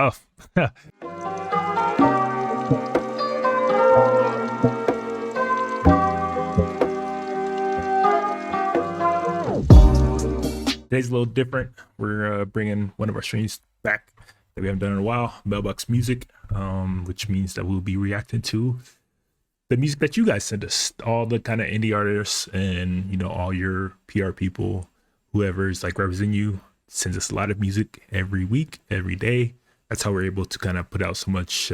tough. Today's a little different. We're bringing one of our streams back that we haven't done in a while, Mailbox music, which means that we'll be reacting to the music that you guys send us, all the kind of indie artists and, you know, all your PR people, whoever's like representing you, sends us a lot of music every week, every day. That's how we're able to kind of put out so much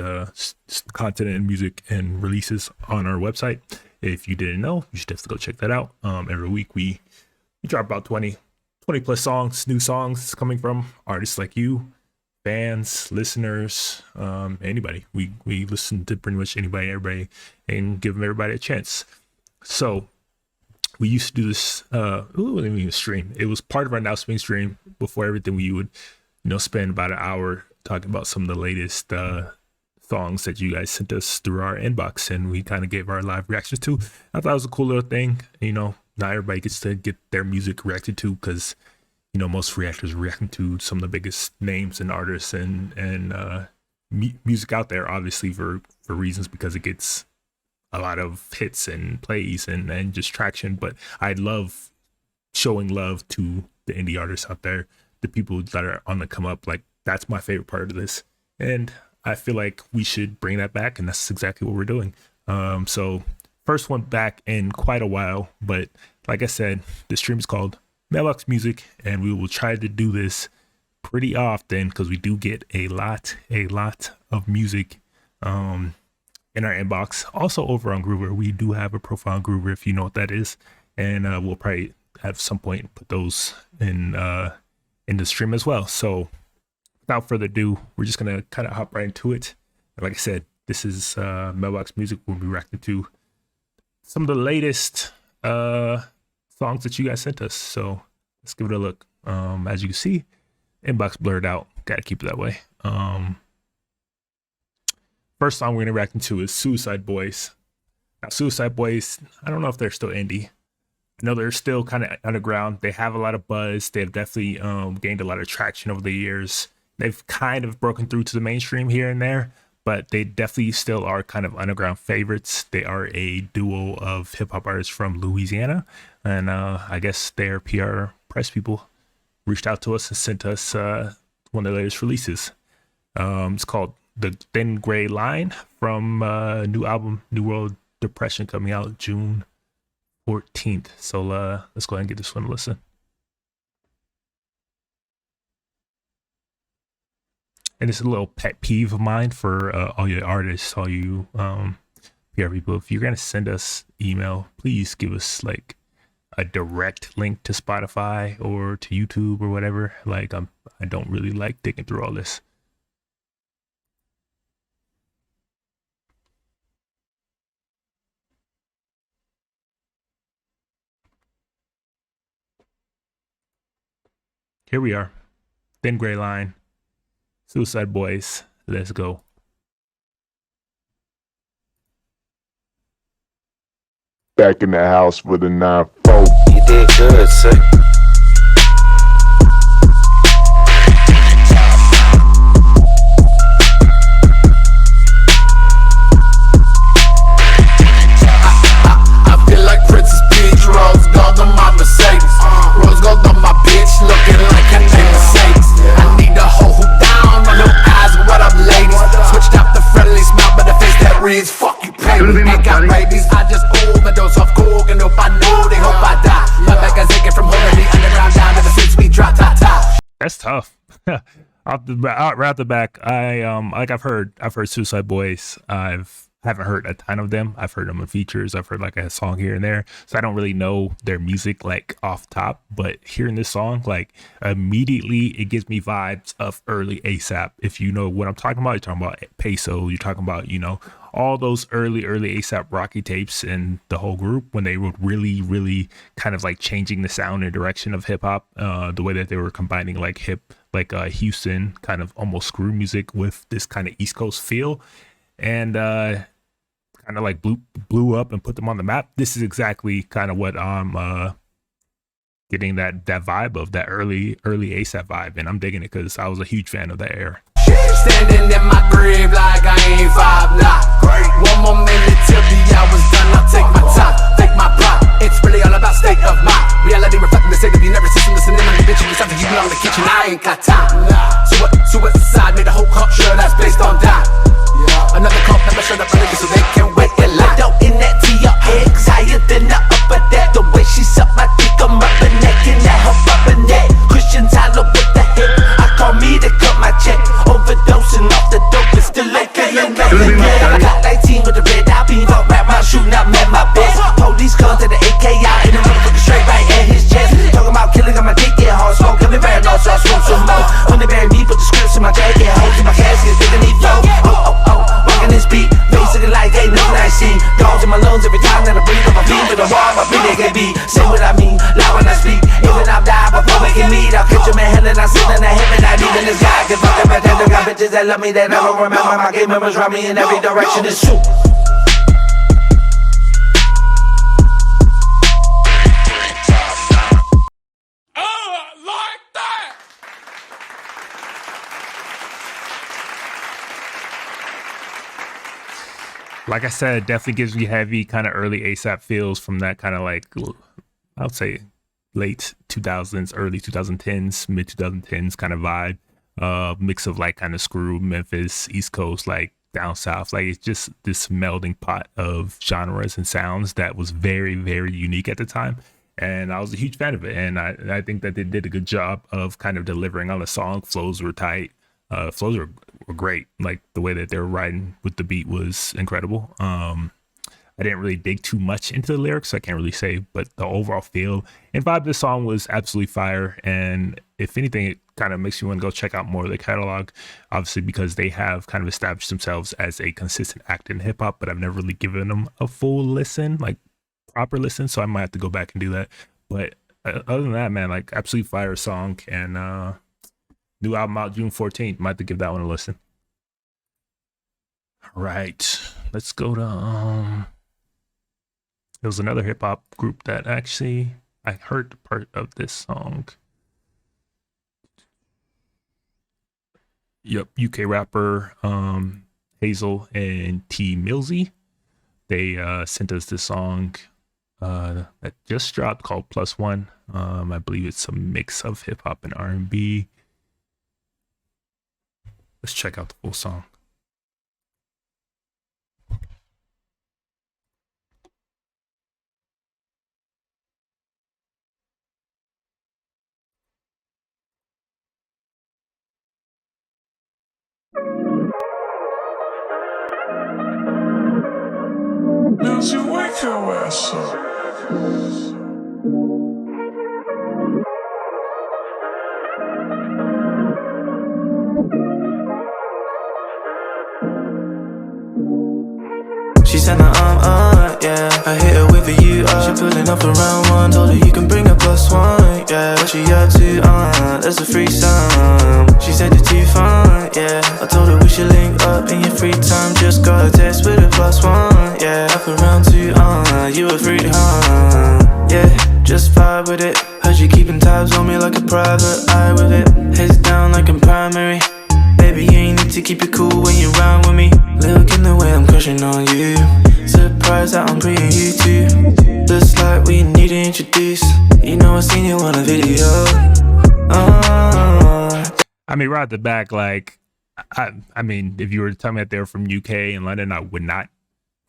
content and music and releases on our website. If you didn't know, you should definitely go check that out. Every week we drop about 20 plus songs, new songs coming from artists like you, fans, listeners, anybody. We listen to pretty much anybody, everybody, and give everybody a chance. So we used to do this, stream. It was part of our Now Swing stream. Before everything, we would, you know, spend about an hour talking about some of the latest songs that you guys sent us through our inbox, and we kind of gave our live reactions to. I thought it was a cool little thing. You know, not everybody gets to get their music reacted to because, you know, most reactors are reacting to some of the biggest names and artists and music out there, obviously for reasons, because it gets a lot of hits and plays and just traction. But I love showing love to the indie artists out there, the people that are on the come up. Like, that's my favorite part of this, and I feel like we should bring that back, and that's exactly what we're doing. So first one back in quite a while, but like I said, the stream is called Mailbox Music, and we will try to do this pretty often because we do get a lot of music in our inbox. Also over on Groover, we do have a profile on Groover, if you know what that is, and we'll probably at some point put those in the stream as well. So without further ado, we're just gonna kind of hop right into it. And like I said, this is Mailbox Music. We'll be reacting to some of the latest songs that you guys sent us. So let's give it a look. As you can see, inbox blurred out. Gotta keep it that way. First song we're gonna react to is Suicide Boys. Now, Suicide Boys, I don't know if they're still indie. I know they're still kind of underground. They have a lot of buzz. They've definitely gained a lot of traction over the years. They've kind of broken through to the mainstream here and there, but they definitely still are kind of underground favorites. They are a duo of hip hop artists from Louisiana, and I guess their PR press people reached out to us and sent us one of the latest releases. It's called The Thin Gray Line from new album New World Depression, coming out June 14th. So let's go ahead and get this one a listen. And it's a little pet peeve of mine for all you artists, all you PR people. If you're gonna send us email, please give us like a direct link to Spotify or to YouTube or whatever. Like, I don't really like digging through all this. Here we are, Thin Gray Line, Suicide Boys. Let's go. Back in the house with a 9-4. You did good, sir. I feel like Princess Peach, rose gold on my Mercedes, rose gold on my bitch, looking like her name Mercedes. I need a hoe who down, my little eyes, what up ladies? Switched out the friendly smile, but the face that reads, fuck you pay me. I got rabies, I just overdose off coke, and hope I know they hope I die. My back is aching from holding the underground down to the streets we drop top. That's tough. Right off the back, I've heard Suicide Boys. Haven't heard a ton of them. I've heard them in features. I've heard like a song here and there. So I don't really know their music like off top, but hearing this song, like immediately it gives me vibes of early ASAP. If you know what I'm talking about, you're talking about Peso, you're talking about, you know, all those early ASAP Rocky tapes and the whole group when they were really kind of like changing the sound and direction of hip hop, the way that they were combining like Houston kind of almost screw music with this kind of East Coast feel. And kind of like blew up and put them on the map. This is exactly kind of what I'm getting, that vibe of that early ASAP vibe, and I'm digging it because I was a huge fan of that era. Standing in my grave like I ain't 5 nah. One more minute till the hour's done. I'll take my time, take my pride. It's really all about state of mind. Reality reflecting the state of the nervous system. Listening on the bitch, it's something you belong in the kitchen. I ain't got time. So what? Suicide made a whole culture that's based on die. Another cult member showed up early so they can wait in line. Window in that to your eggs, higher than the upper deck. The way she suck my dick, I'm rubbernecking that her rubberneck. Christian Tyler with the hip, I call me to cut my check. Overdosing off the dope, it's still okay. I got 19 with the red eye beam, fuck rap my shooting, I met my best. Police come to the AK out in the motherfucking straight right at his chest. Talking about killing on my dick, yeah, hard smoke, got me paranoid, so I smoke some more. When they bury me, put the scripts in my jacket, holes in my casket, think I need flow. Rockin' this beat, basically like ain't nothing I see. Dogs in my lungs every time that I breathe. On my feet to the wall, my feet can be. Say what I mean, loud when I speak. Even I'm dying before we can meet. I'll catch him in hell and I sit in the heaven. I need in this guy, cause fuck them pretend. Got bitches that love me, that I don't remember. My game members round me in every direction. It's soup. Like that. Like I said, it definitely gives me heavy kind of early ASAP feels from that kind of like, I would say late 2000s, early 2010s, mid 2010s kind of vibe. Mix of like kind of screw Memphis, East Coast, like down south. Like it's just this melding pot of genres and sounds that was very, very unique at the time. And I was a huge fan of it. And I think that they did a good job of kind of delivering on the song. Flows were tight. Flows were great. Like the way that they were riding with the beat was incredible. I didn't really dig too much into the lyrics, so I can't really say, but the overall feel and vibe of the song was absolutely fire. And if anything, it kind of makes you want to go check out more of their catalog, obviously, because they have kind of established themselves as a consistent act in hip hop, but I've never really given them a full listen, like proper listen. So I might have to go back and do that. But other than that, man, like absolutely fire song. And new album out June 14th. Might have to give that one a listen. All right, let's go to there was another hip hop group that actually I heard part of this song. Yep, UK rapper Hazl and T-Millzy. They sent us this song that just dropped called Plus One. I believe it's a mix of hip hop and R&B. Let's check out the full song. Millzy, wake your ass up. She said yeah. I hit her with a U, she pulling up around one. Told her you can bring a plus one, yeah. What she up to, that's a free song. She said you're too fun, yeah. I told her we should link up in your free time. Just got a test with a plus one, yeah. Up around two, you a free, yeah. Just vibe with it. Heard you keeping tabs on me like a private eye with it. Heads down like I'm primary. Baby, you ain't need to keep it cool when you're around with me. Look in the way I'm crushing on you. Surprised that I'm bringing you too. Looks like we need to introduce. You know I seen you on a video. I mean, right at the back, like, I mean, if you were to tell me that they're from UK and London, I would not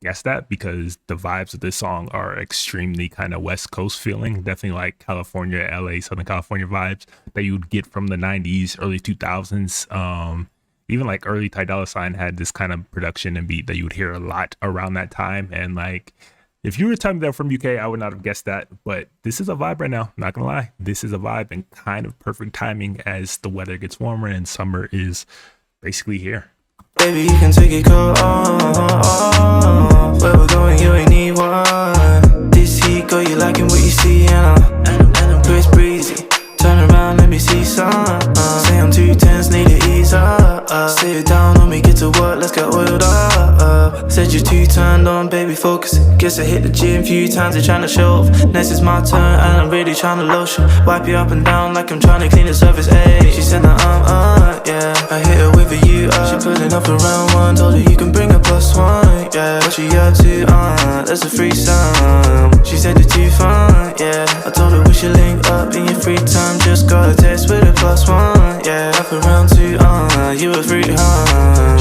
guess that, because the vibes of this song are extremely kind of West Coast feeling. Definitely like California, LA, Southern California vibes that you would get from the 90s, early 2000s. Even like early Ty Dolla $ign had this kind of production and beat that you would hear a lot around that time. And like, if you were to tell me they're from UK, I would not have guessed that. But this is a vibe right now. Not gonna lie, this is a vibe, and kind of perfect timing as the weather gets warmer and summer is basically here. Baby, you can take it cold off. Where we're going, you ain't need one. This heat, girl, you liking what you see, and I'm Chris Breezy. Turn around, let me see some. Say I'm too tense, need to ease up. Sit down on me, get to work, let's get oiled up. Said you're too turned on, baby, focus. Guess I hit the gym a few times, they're trying to show off. Next is my turn, and I'm really trying to lotion. Wipe you up and down like I'm trying to clean the surface, ayy. She said that yeah. I hit her with a she pulling up around one. Told her you can bring a +1, yeah. What she up to, that's a free sum. She said you're too fun, yeah. I told her we should link up in your free time. Just got a text with a +1, yeah. Up around 2, you a free,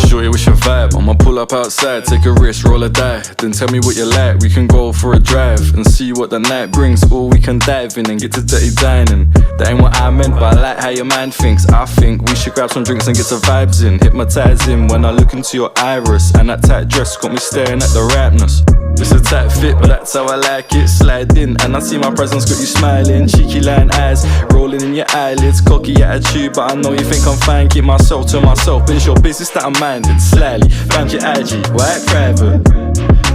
Shorty, what's your vibe? I'ma pull up outside, take a risk, roll a die. Then tell me what you like, we can go for a drive and see what the night brings. Or we can dive in and get to dirty dining. That ain't what I meant, but I like how your mind thinks. I think we should grab some drinks and get some vibes in. Hypnotizing when I look into your iris. And that tight dress got me staring at the ripeness. It's a tight fit, but that's how I like it. Slide in and I see my presence got you smiling. Cheeky line eyes, rolling in your eyelids. Cocky attitude, but I know you think I'm fine. Keep myself to myself, but it's your business that I'm minding. Slightly, found your IG, white private.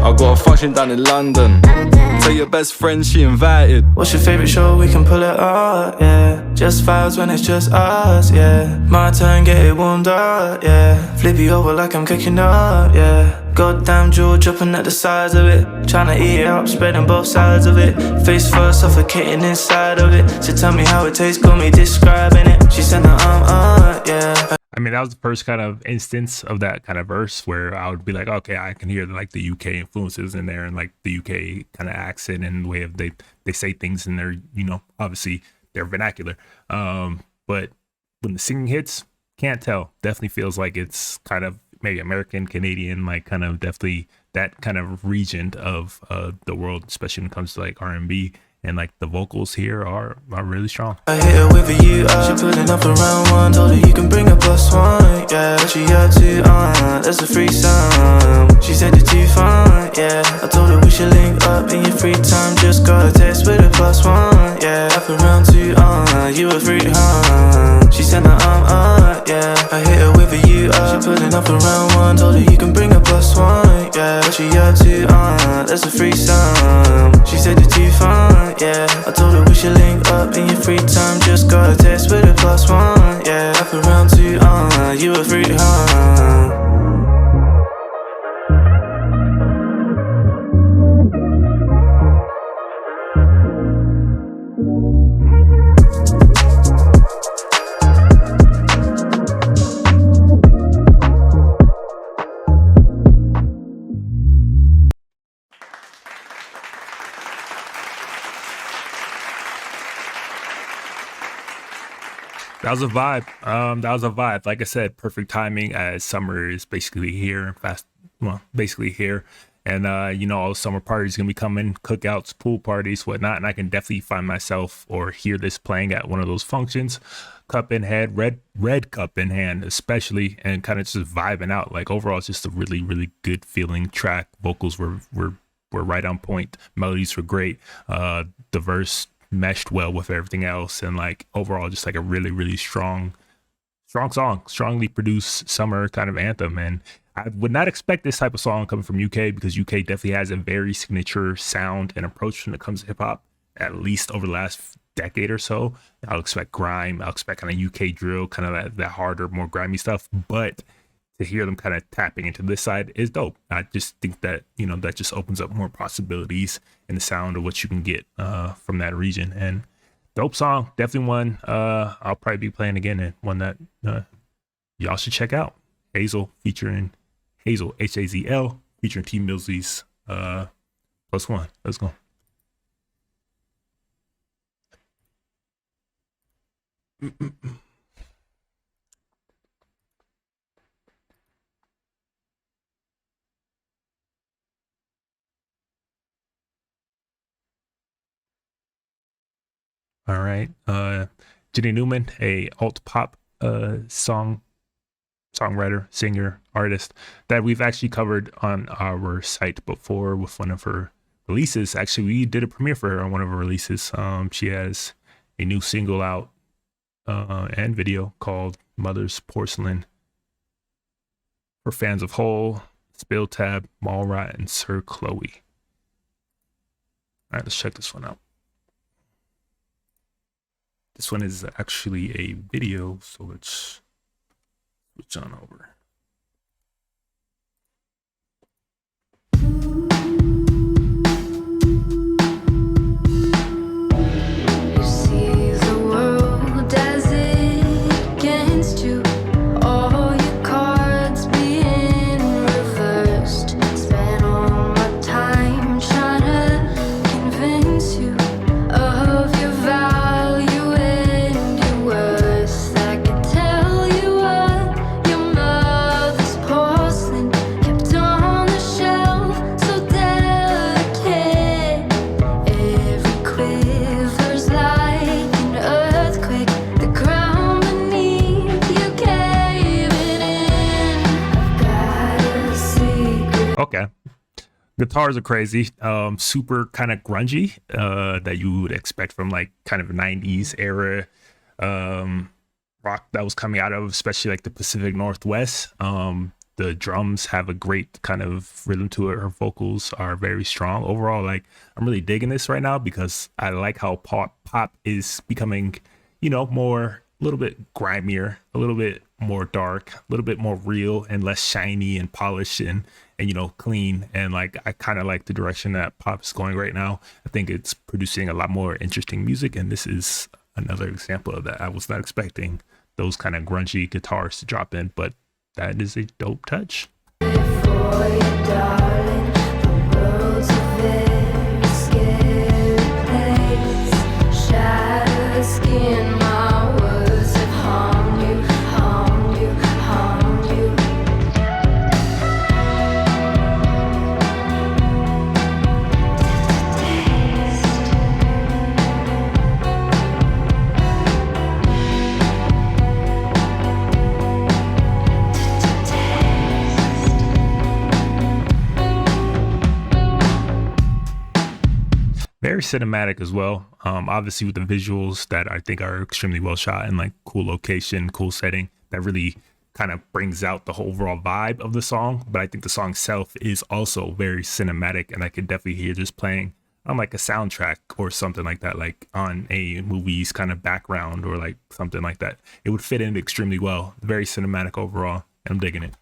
I got a function down in London. Tell your best friend she invited. What's your favorite show? We can pull it up, yeah. Just vibes when it's just us, yeah. My turn, get it warmed up, yeah. Flip you over like I'm cooking up, yeah. Goddamn jaw dropping at the size of it. Tryna eat it up, spreading both sides of it. Face first, suffocating inside of it. So tell me how it tastes, got me describing it. She said that yeah. I mean, that was the first kind of instance of that kind of verse where I would be like, okay, I can hear like the UK influences in there and like the UK kind of accent and the way of they say things in their, you know, obviously their vernacular. But when the singing hits, can't tell. Definitely feels like it's kind of maybe American, Canadian, like kind of definitely that kind of region of the world, especially when it comes to like R&B. And like the vocals here are really strong. I hit her with a she pulling up around one. Told her you can bring a +1, yeah. What she up to, that's a free sum. She said you're too fun, yeah. I told her we should link up in your free time. Just got a text with a +1, yeah. Up around 2, you a free, She said that yeah. I hit her with a she pulling up around one. Told her you can bring a +1, yeah. What she up to, that's a free sum. She said you're too fun, yeah. I told her we should link up in your free time. Just got a text with a +1, yeah. Up around 2, you a free, That was a vibe. Like I said, perfect timing as summer is basically here, basically here. And, you know, all the summer parties going to be coming, cookouts, pool parties, whatnot. And I can definitely find myself or hear this playing at one of those functions. Cup in hand, red cup in hand, especially, and kind of just vibing out. Like overall, it's just a really, really good feeling track. Vocals were right on point. Melodies were great. The verse meshed well with everything else, and like overall just like a really, really strong song, strongly produced summer kind of anthem. And I would not expect this type of song coming from UK, because UK definitely has a very signature sound and approach when it comes to hip-hop, at least over the last decade or so. I'll expect grime, I'll expect kind of UK drill, kind of that harder, more grimy stuff, but to hear them kind of tapping into this side is dope. I just think that, you know, that just opens up more possibilities in the sound of what you can get from that region. And dope song, definitely one I'll probably be playing again, and one that y'all should check out. Hazl featuring Hazl, Hazl, featuring T-Millzy's +1. Let's go. All right. Jenny Newman, a alt pop songwriter, singer, artist that we've actually covered on our site before with one of her releases. Actually, we did a premiere for her on one of her releases. She has a new single out and video called Mother's Porcelain. For fans of Hole, Spill Tab, Mallrat, and Sir Chloe. All right, let's check this one out. This one is actually a video, so let's switch on over. Guitars are crazy, super kind of grungy, that you would expect from like kind of 90s era um rock that was coming out of, especially like the Pacific Northwest. The drums have a great kind of rhythm to it. Her vocals are very strong. Overall, like I'm really digging this right now because I like how pop is becoming, more a little bit grimier, a little bit more dark, a little bit more real and less shiny and polished and clean. And like I kind of like the direction that pop is going right now. I think it's producing a lot more interesting music, and this is another example of that. I was not expecting those kind of grungy guitars to drop in, but that is a dope touch. For you, darling, the world's a very scary place. Shattered skin, my words have harmed you, harmed you, harmed you. Very cinematic as well. Obviously with the visuals that I think are extremely well shot and like cool location, cool setting that really kind of brings out the whole overall vibe of the song. But I think the song itself is also very cinematic, and I could definitely hear this playing on like a soundtrack or something like that, like on a movie's kind of background or like something like that. It would fit in extremely well. Very cinematic overall, and I'm digging it.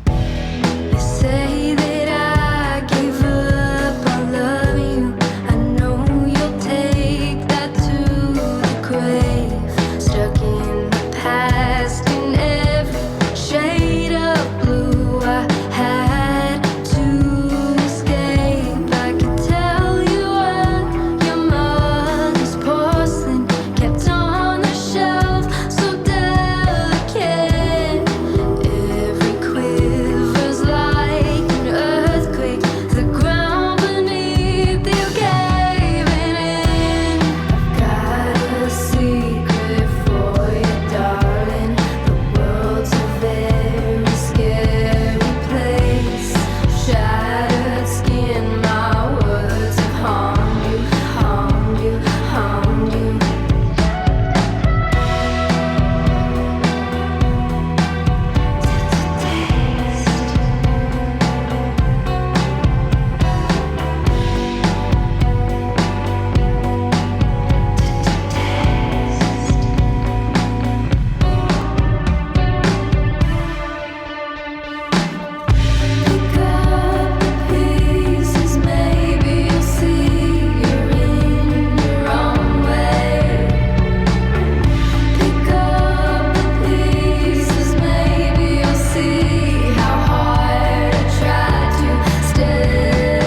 You say that I gave up on loving you. I know you'll take that to the grave. Stuck in the past in every shade of blue. I had to escape. I could tell you what your mother's porcelain kept on the shelf, so delicate. Every quiver's like an earthquake. The ground beneath you caving in. I've got a secret for you, darling. The world's a very scary place. Shattered skin, my words have harmed you, harmed you, harmed you. Pick up the pieces, maybe you'll see you're in your own way. Pick up the pieces, maybe you'll see how hard I tried to stay.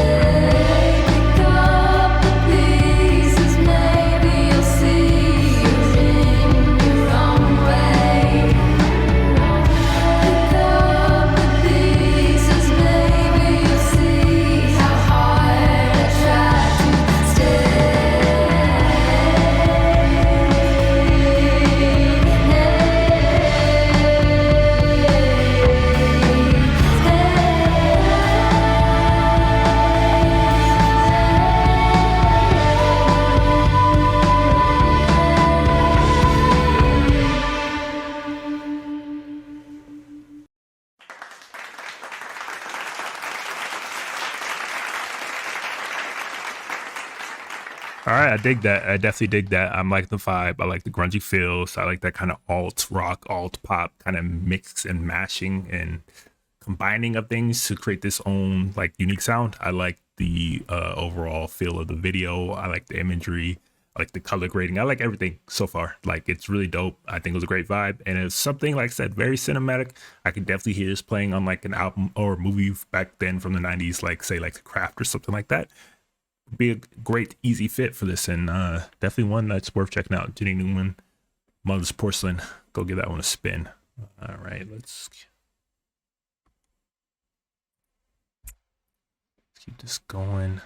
Pick up the pieces, maybe you'll see you're in your own way. Pick up the pieces, maybe you'll see how hard I tried to All right, I dig that. I definitely dig that. I'm like the vibe. I like the grungy feels. I like that kind of alt rock, alt pop kind of mix and mashing and combining of things to create this own like unique sound. I like the overall feel of the video. I like the imagery. I like the color grading. I like everything so far. Like it's really dope. I think it was a great vibe, and it's something like I said, very cinematic. I could definitely hear this playing on like an album or movie back then from the 90s, like say like The Craft or something like that. Be a great easy fit for this, and definitely one that's worth checking out. Jenny Newman, Mother's Porcelain. Go give that one a spin. All right, let's keep this going.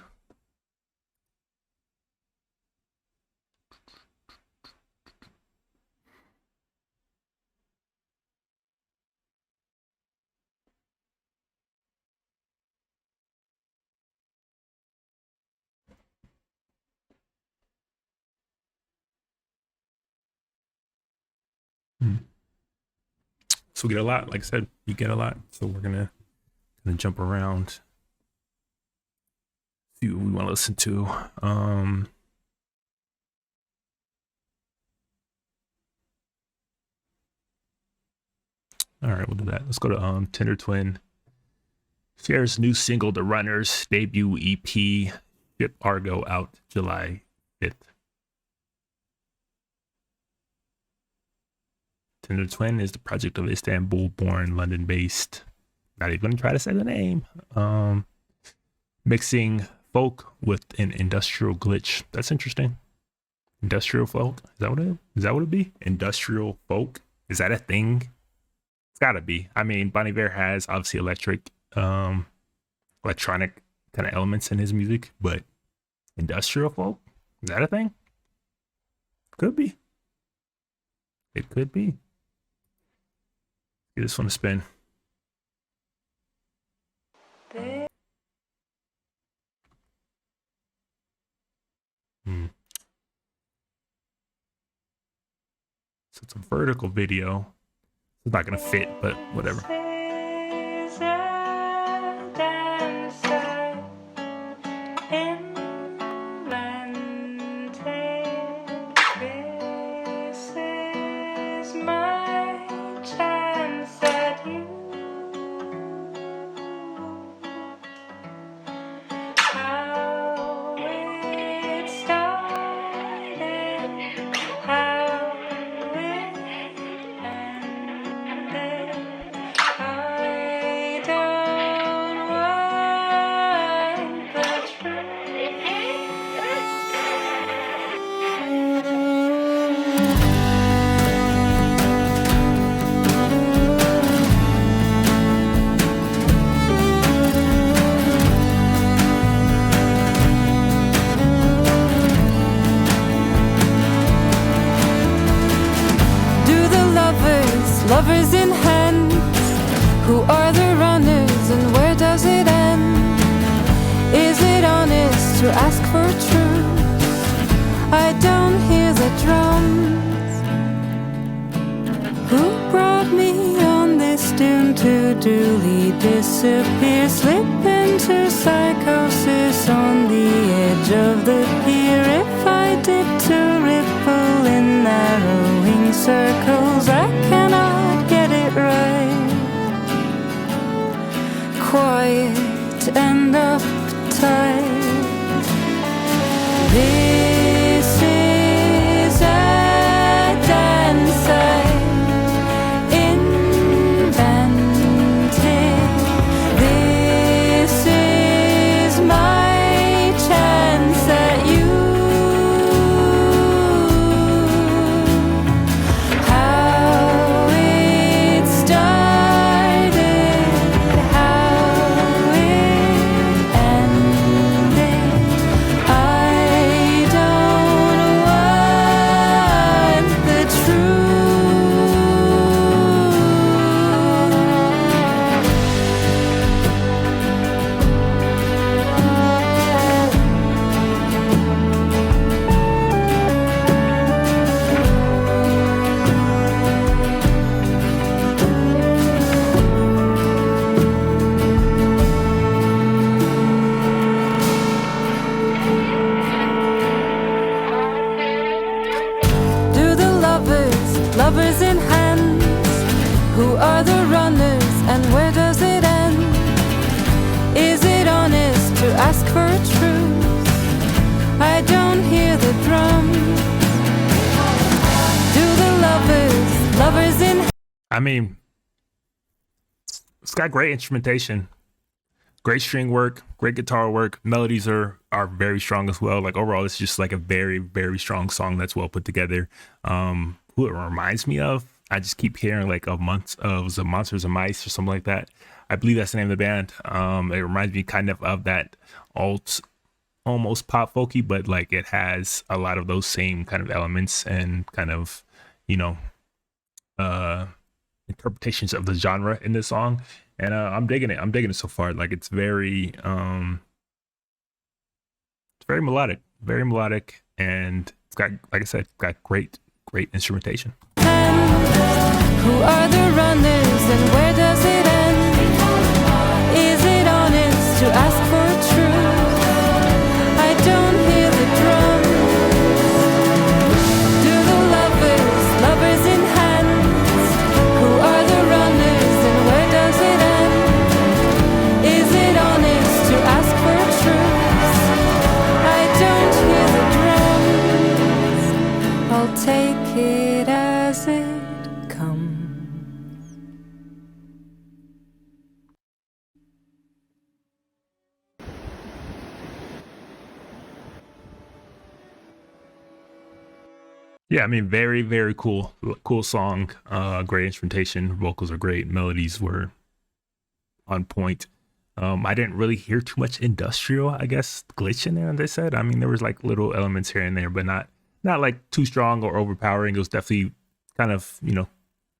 So we get a lot. Like I said, you get a lot. So we're gonna jump around, see what we want to listen to. All right, we'll do that. Let's go to Tendertwin. Shares new single, The Runners, debut EP, Ship Argo, out July 5th. Tendertwin is the project of Istanbul-born, London-based. Not even gonna try to say the name. Mixing folk with an industrial glitch. That's interesting. Industrial folk. Is that what it is? Is that what it be? Industrial folk. Is that a thing? It's gotta be. I mean, Bon Iver has obviously electronic kind of elements in his music, but industrial folk, is that a thing? Could be. It could be. Get this one to spin. So it's a vertical video. It's not gonna fit, but whatever. Lovers in hand, who are the runners and where does it end? Is it honest to ask for truth? I don't hear the drums. Who brought me on this dune to duly disappear? Slip into psychosis on the edge of the pier. If I dip to ripple in narrowing circles, I cannot get it right. Quiet and uptight. This is a dance site invented. This is my chance at you. How it started, how it ended, I don't want the Do the lovers in hands, who are the runners and where does it end? Is it honest to ask for a truce? I don't hear the drums. Do the lovers in I mean, it's got great instrumentation, great string work, great guitar work. Melodies are very strong as well. Like overall, it's just like a very, very strong song that's well put together. Who it reminds me of, I just keep hearing like the Monsters of Mice or something like that. I believe that's the name of the band. It reminds me kind of that alt, almost pop folky, but like it has a lot of those same kind of elements and kind of, you know, interpretations of the genre in this song. And I'm digging it. I'm digging it so far. Like it's very melodic, and it's got, like I said, got great instrumentation. Who are the runners it as it comes. Yeah, I mean, very, very cool song. Great instrumentation. Vocals are great. Melodies were on point. I didn't really hear too much industrial, I guess, glitch in there. They said, I mean, there was like little elements here and there, but not like too strong or overpowering. It was definitely kind of, you know,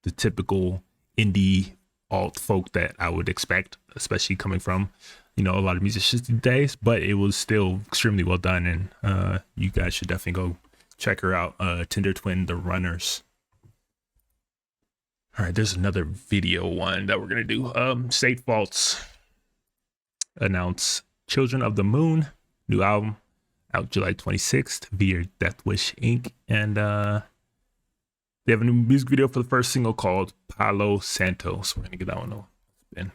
the typical indie alt folk that I would expect, especially coming from, you know, a lot of musicians these days. But it was still extremely well done, and you guys should definitely go check her out. Tendertwin, The Runners. All right, there's another video one that we're gonna do. State Faults announce Children of the Moon, new album out July 26th via Death Wish Inc. And they have a new music video for the first single called Palo Santo. So we're gonna get that one a spin.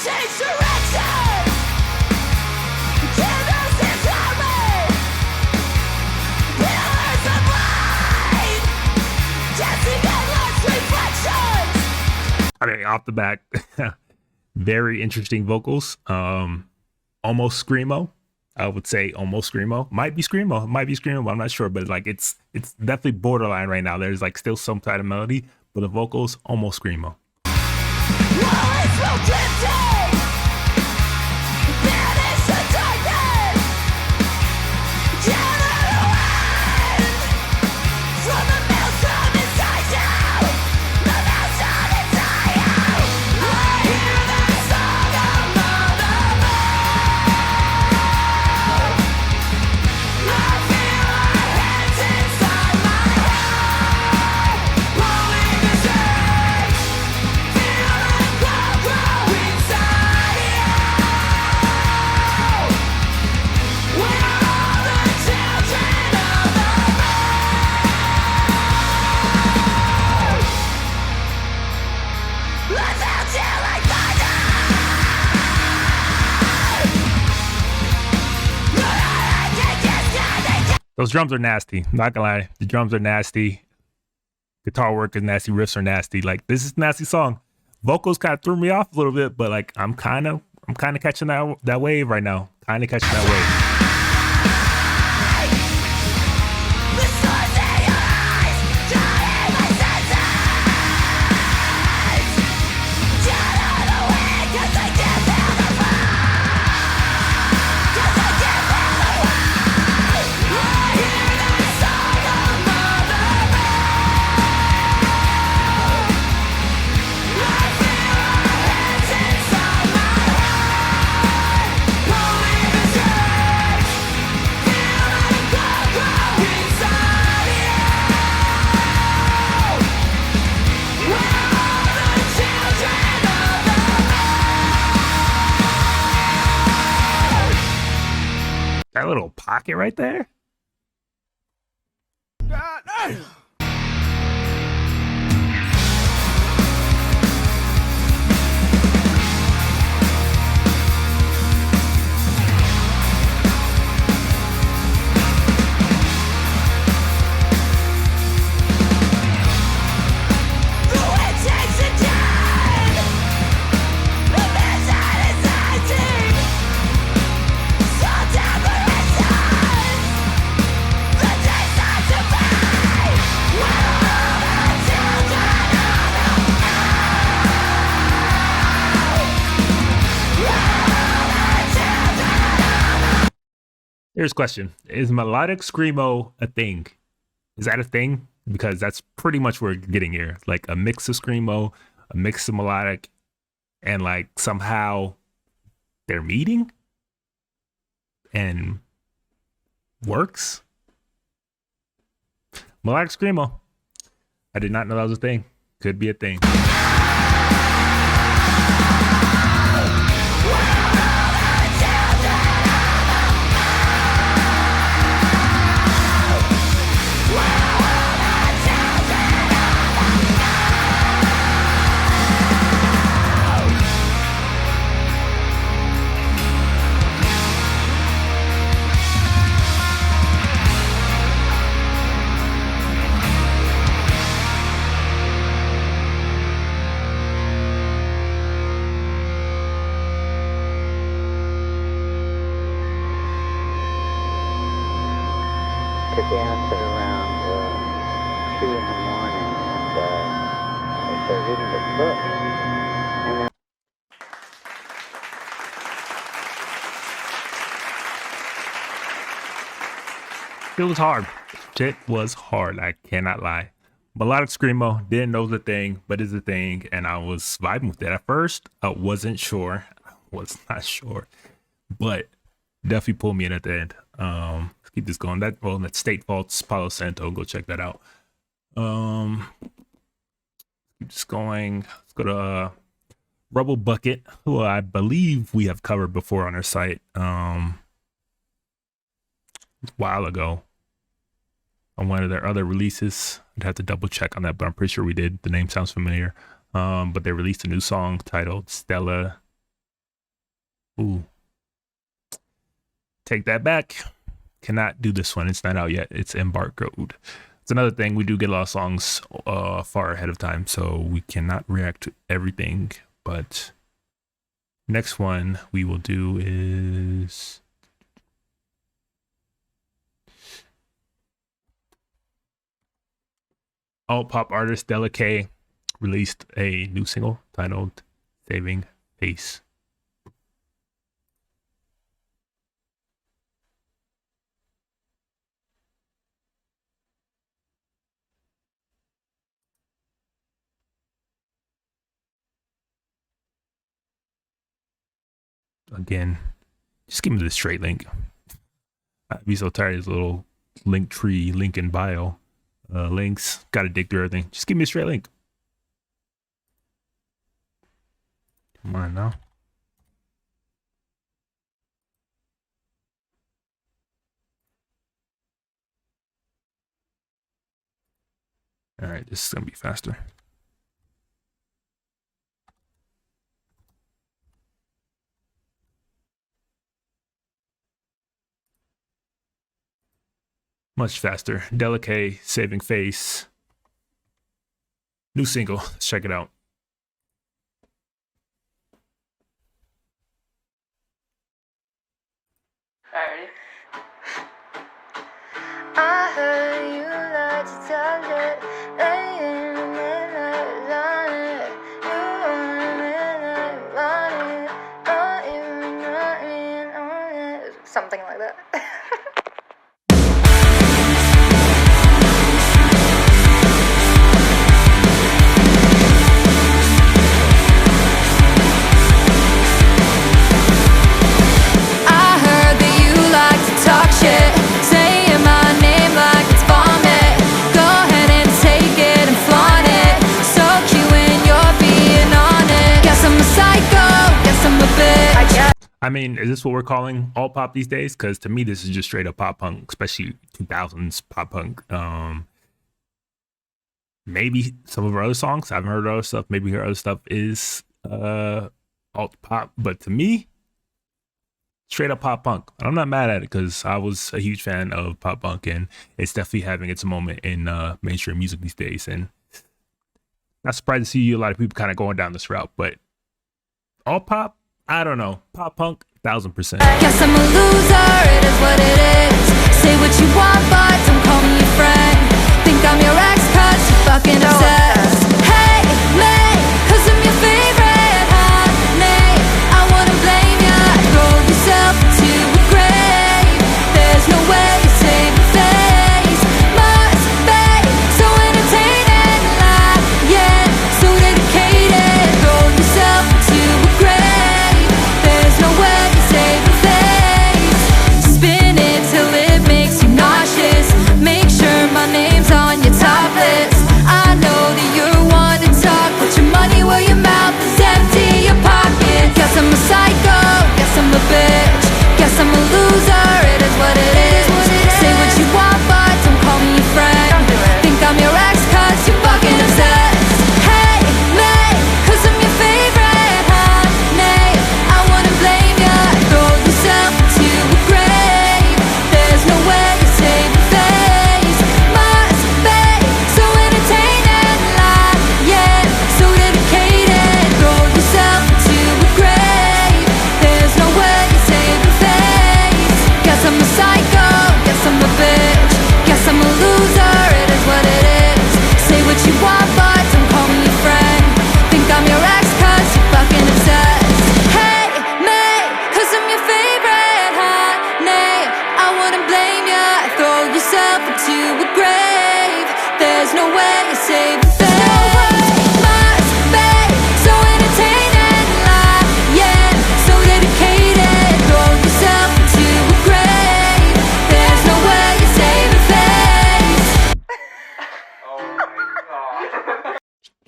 Change direction. Candles inside me. Pillars of light. Dancing endless reflections. I mean, off the back, very interesting vocals. Almost screamo. I would say almost screamo. Might be screamo, but I'm not sure. But like, it's definitely borderline right now. There's like still some kind of melody, but the vocals almost screamo. Walls will drifting. Banish the darkness. Gather the wind. From the maelstrom inside you. The maelstrom inside you. I hear the song of Mother Moon. I feel her hands inside my head. Pulling the strings. Feel the glow grow inside you. We're all the children of the moon. Let's out you like thunder. Those drums are nasty. Not gonna lie, the drums are nasty. Guitar work is nasty. Riffs are nasty. Like, this is a nasty song. Vocals kind of threw me off a little bit, but like I'm kind of catching that wave right now. Kind of catching that wave. The stars in your eyes, drying my senses. Down on the wind, 'cause I can't feel the fire. 'Cause I can't feel the fire. I hear the song of Mother Moon. I feel her hands inside my head. Pulling the strings. Feel the glow grow inside you. We're all the children of the moon. That little pocket right there. The wind takes again. The midnight is hiding. Slow down the distance. The day starts to fade. We're all the children of the moon. We're all the children. Here's a question: is melodic screamo a thing? Is that a thing? Because that's pretty much what we're getting here. Like a mix of screamo, a mix of melodic, and like somehow they're meeting and works. Melodic screamo. I did not know that was a thing. Could be a thing. to dance at around 2 in the morning, and I started reading this book. And then It was hard. Shit was hard. I cannot lie. Melodic screamo, didn't know the thing, but is a thing, and I was vibing with it. At first, I wasn't sure. I was not sure, but definitely pulled me in at the end. Let's keep this going. That's State Fault's Palo Santo. Go check that out. Keep this going. Let's go to Rubble Bucket, who I believe we have covered before on our site. A while ago on one of their other releases. I'd have to double check on that, but I'm pretty sure we did. The name sounds familiar. But they released a new song titled Stella. Ooh. Take that back. Cannot do this one. It's not out yet. It's embargoed. It's another thing. We do get a lot of songs far ahead of time, so we cannot react to everything. But next one we will do is alt pop artist Dela released a new single titled Saving Face. Again, just give me the straight link. I'd be so tired of this little link tree, link in bio. Links, gotta dig through everything. Just give me a straight link. Come on now. All right, this is gonna be faster. Much faster. Dela Saving Face. New single. Let's check it out. Alrighty. I heard you like to touch it, laying in midnight on it. You want midnight on it, not even nothing on it. Something like that. I mean, is this what we're calling alt pop these days? Because to me, this is just straight up pop punk, especially 2000s pop punk. Maybe some of our other songs, I haven't heard other stuff. Maybe her other stuff is alt pop, but to me, straight up pop punk. And I'm not mad at it because I was a huge fan of pop punk, and it's definitely having its moment in mainstream music these days. And not surprised to see a lot of people kind of going down this route, but alt pop, I don't know. Pop punk, 1000%. Guess I'm a loser, it is what it is. Say what you want, but don't call me your friend. Think I'm your ex, cause you're fucking obsessed. Hey, me, cause I'm your favorite, honey. I wouldn't blame ya, roll yourself into a grave. There's no way you save your face. Must be so entertaining, like, yeah, so dedicated. Roll yourself into a grave. No way to save your face. Spin it till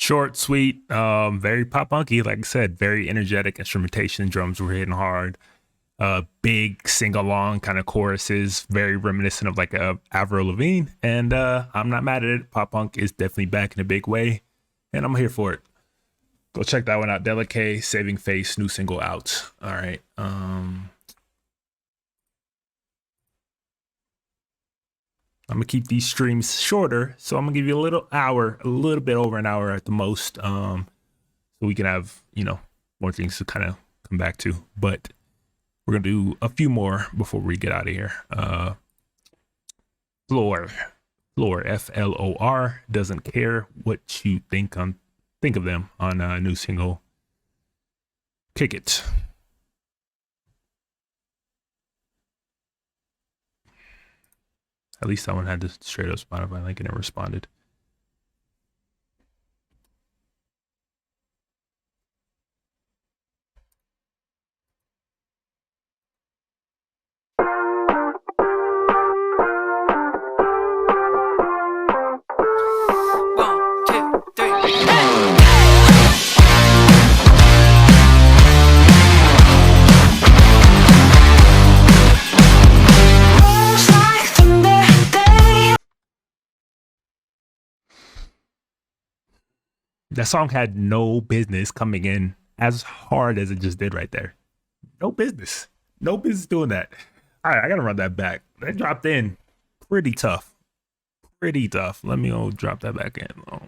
Short, sweet, very pop punky. Like I said, very energetic instrumentation. Drums were hitting hard. Big sing along kind of choruses, very reminiscent of like a Avril Lavigne. And I'm not mad at it. Pop punk is definitely back in a big way, and I'm here for it. Go check that one out. Dela K, Saving Face, new single out. All right. I'm gonna keep these streams shorter, so I'm gonna give you a little bit over an hour at the most, so we can have, you know, more things to kind of come back to. But we're gonna do a few more before we get out of here. Flor, Flor, doesn't care what you think of them on a new single. Kick it. At least that one had the straight up Spotify link and it responded. That song had no business coming in as hard as it just did right there. No business. No business doing that. All right, I got to run that back. That dropped in pretty tough. Pretty tough. Let me go drop that back in. Oh.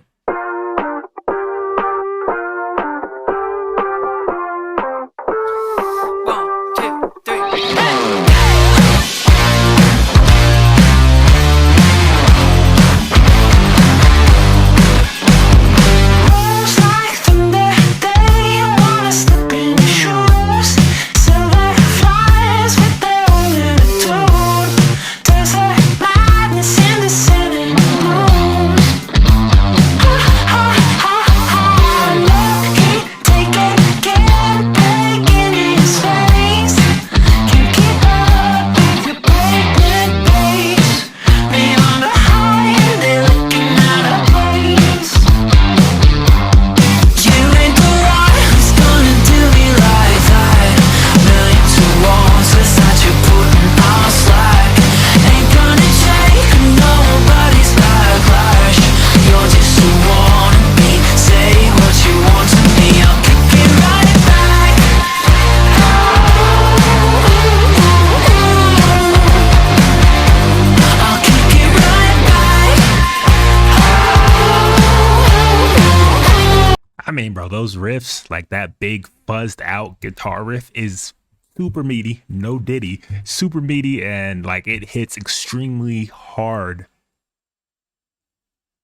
Those riffs, like that big fuzzed out guitar riff, is super meaty, no diddy, super meaty, and like it hits extremely hard,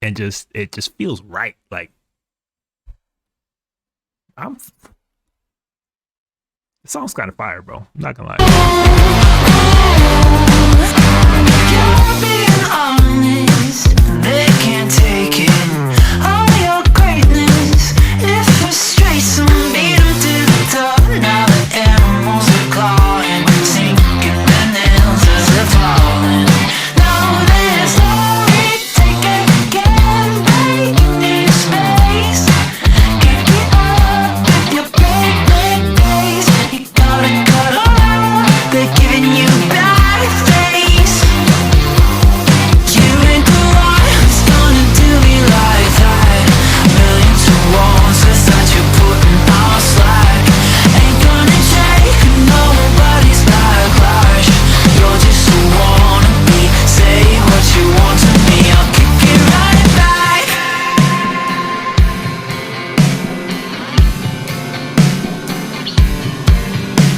and it just feels right. Like the song's kind of fire, bro. I'm not gonna lie. You're being honest, they can't take it. All your greatness, it frustrates them, beat them to the top. Now the animals are clawing, sinking their nails as they're falling. No, there's no retake again, breaking into space. Kick it up with your big days. You gotta cut around, they're giving you bad face. You ain't the one who's gonna do me like that. Millions of walls without you putting on slack. Ain't gonna take nobody's backlash. You're just a wannabe. Say what you want to me, I'll kick it right back.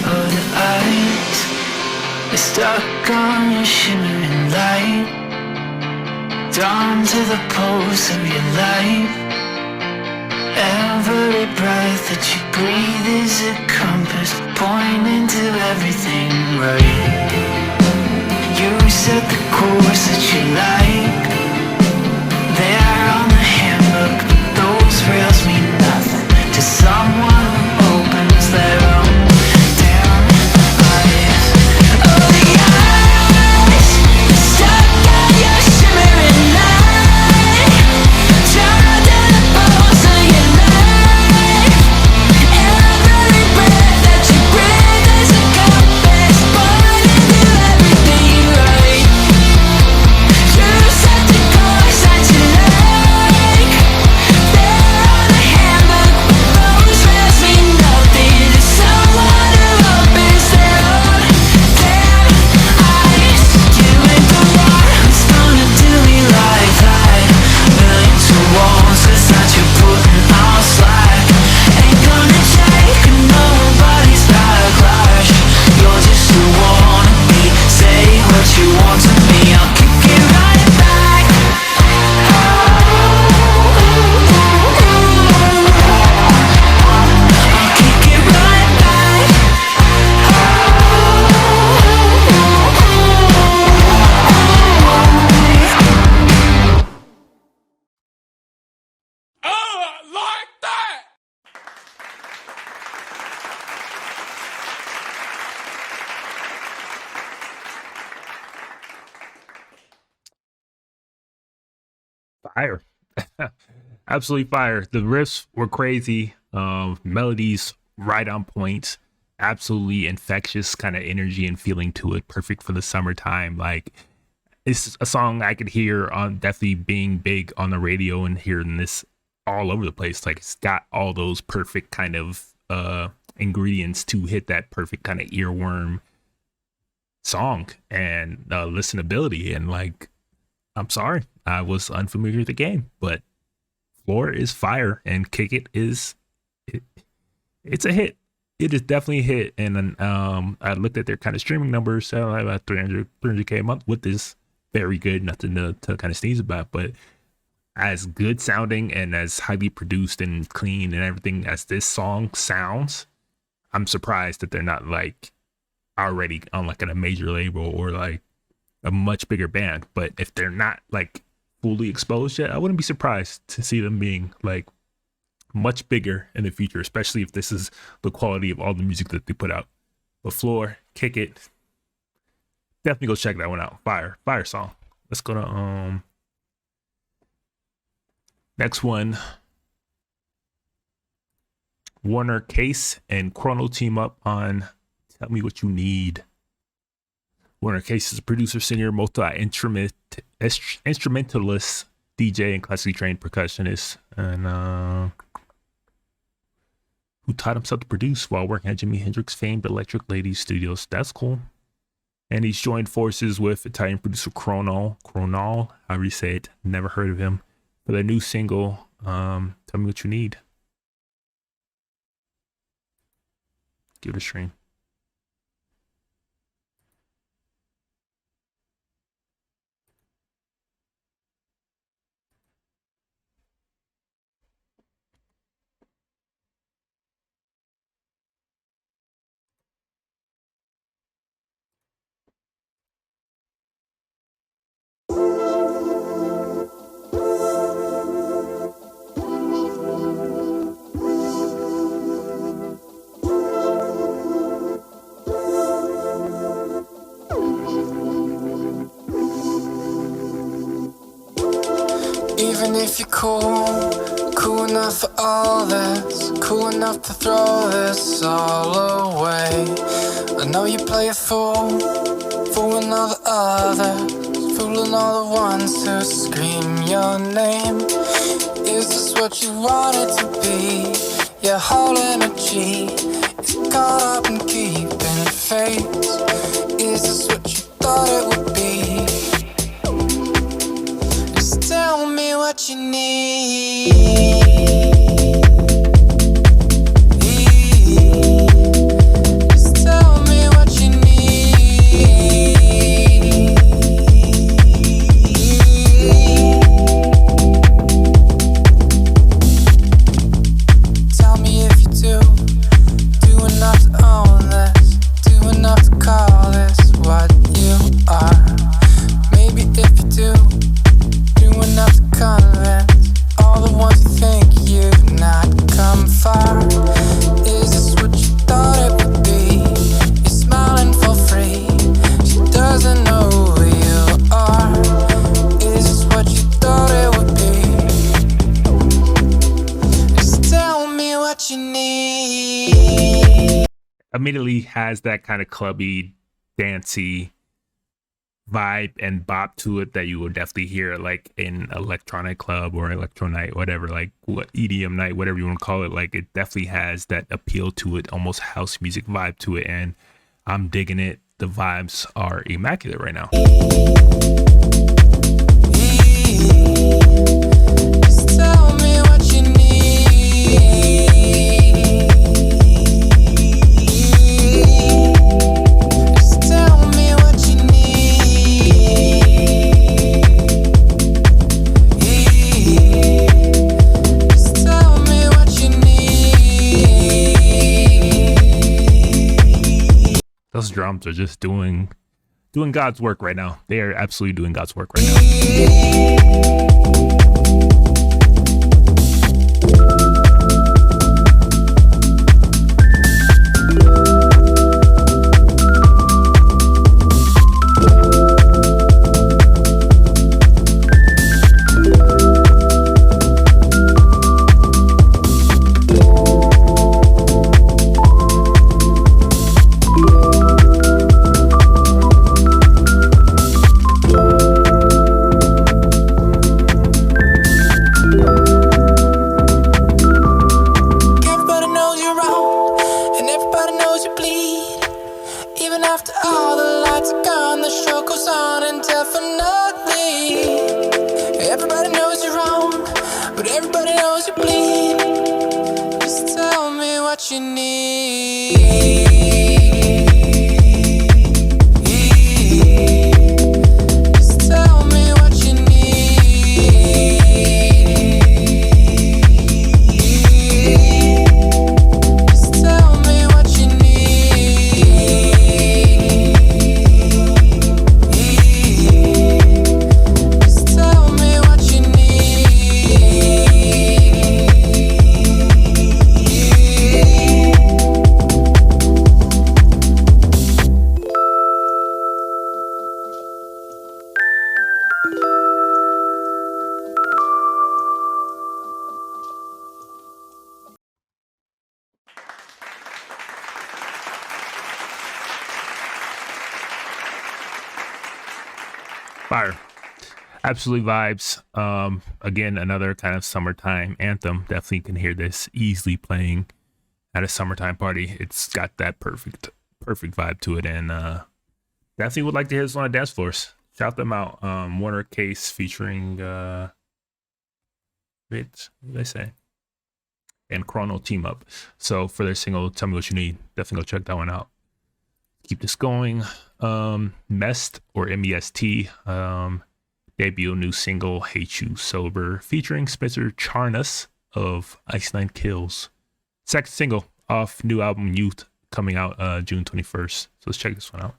Oh, the eyes are stuck on your shimmering light, drawn to the pulse of your life. Every breath that you breathe is a compass pointing to everything right. You set the course that you like. They're on the handbook, but those rails mean nothing to someone who opens their own damn eyes. Oh, the eyes stuck on your shimmering light, drawn to the pulse of Fire. Absolutely fire. The riffs were crazy. Melodies right on point. Absolutely infectious kind of energy and feeling to it. Perfect for the summertime. Like, it's a song I could hear on definitely being big on the radio and hearing this all over the place. Like, it's got all those perfect kind of ingredients to hit that perfect kind of earworm song and listenability. And like, I'm sorry, I was unfamiliar with the game, but Flor is fire and Kick It is it's a hit. It is definitely a hit. And I looked at their kind of streaming numbers, so about 300k a month, with this very good. Nothing to kind of sneeze about, but as good sounding and as highly produced and clean and everything as this song sounds, I'm surprised that they're not like already on like a major label or like a much bigger band. But if they're not like fully exposed yet, I wouldn't be surprised to see them being like much bigger in the future, especially if this is the quality of all the music that they put out. But Flor, Kick It, definitely go check that one out. Fire song. Let's go to next one. Warner Case and Chrono team up on Tell Me What You Need. Warner Case is a producer, singer, multi-instrumentalist, DJ, and classically trained percussionist, and who taught himself to produce while working at Jimi Hendrix famed Electric Lady Studios. That's cool. And he's joined forces with Italian producer Chrono, however you say it. Never heard of him. For their new single, Tell Me What You Need. Give it a stream. Even if you're cool enough for all this, cool enough to throw this all away. I know you play a fool, fooling all the others, fooling all the ones who scream your name. Is this what you wanted to be? Your whole energy is caught up in keeping faith. Is this what you thought it would be? Tell me what you need. Just tell me what you need. Tell me if you do enough to own this, do enough to call this what you are. Maybe if you do enough to convince all the ones who think you've not come far. Is this what you thought it would be? You're smiling for free. She doesn't know who you are. Is this what you thought it would be? Just tell me what you need. Immediately has that kind of clubby, dancey vibe and bop to it that you will definitely hear like in electronic club or electro night, whatever, like what EDM night, whatever you want to call it. Like, it definitely has that appeal to it, almost house music vibe to it, and I'm digging it. The vibes are immaculate right now. Just tell me what you need. Those drums are just doing God's work right now. They are absolutely doing God's work right now. Absolute vibes. Again, another kind of summertime anthem. Definitely can hear this easily playing at a summertime party. It's got that perfect vibe to it, and definitely would like to hear this on the dance floors. Shout them out. Warner Case featuring what did they say? And Chrono team up. So for their single Tell Me What You Need, definitely go check that one out. Keep this going. MEST or MEST debut new single Hate You Sober featuring Spencer Charnas of Ice Nine Kills. Second single off new album Youth coming out June 21st. So let's check this one out.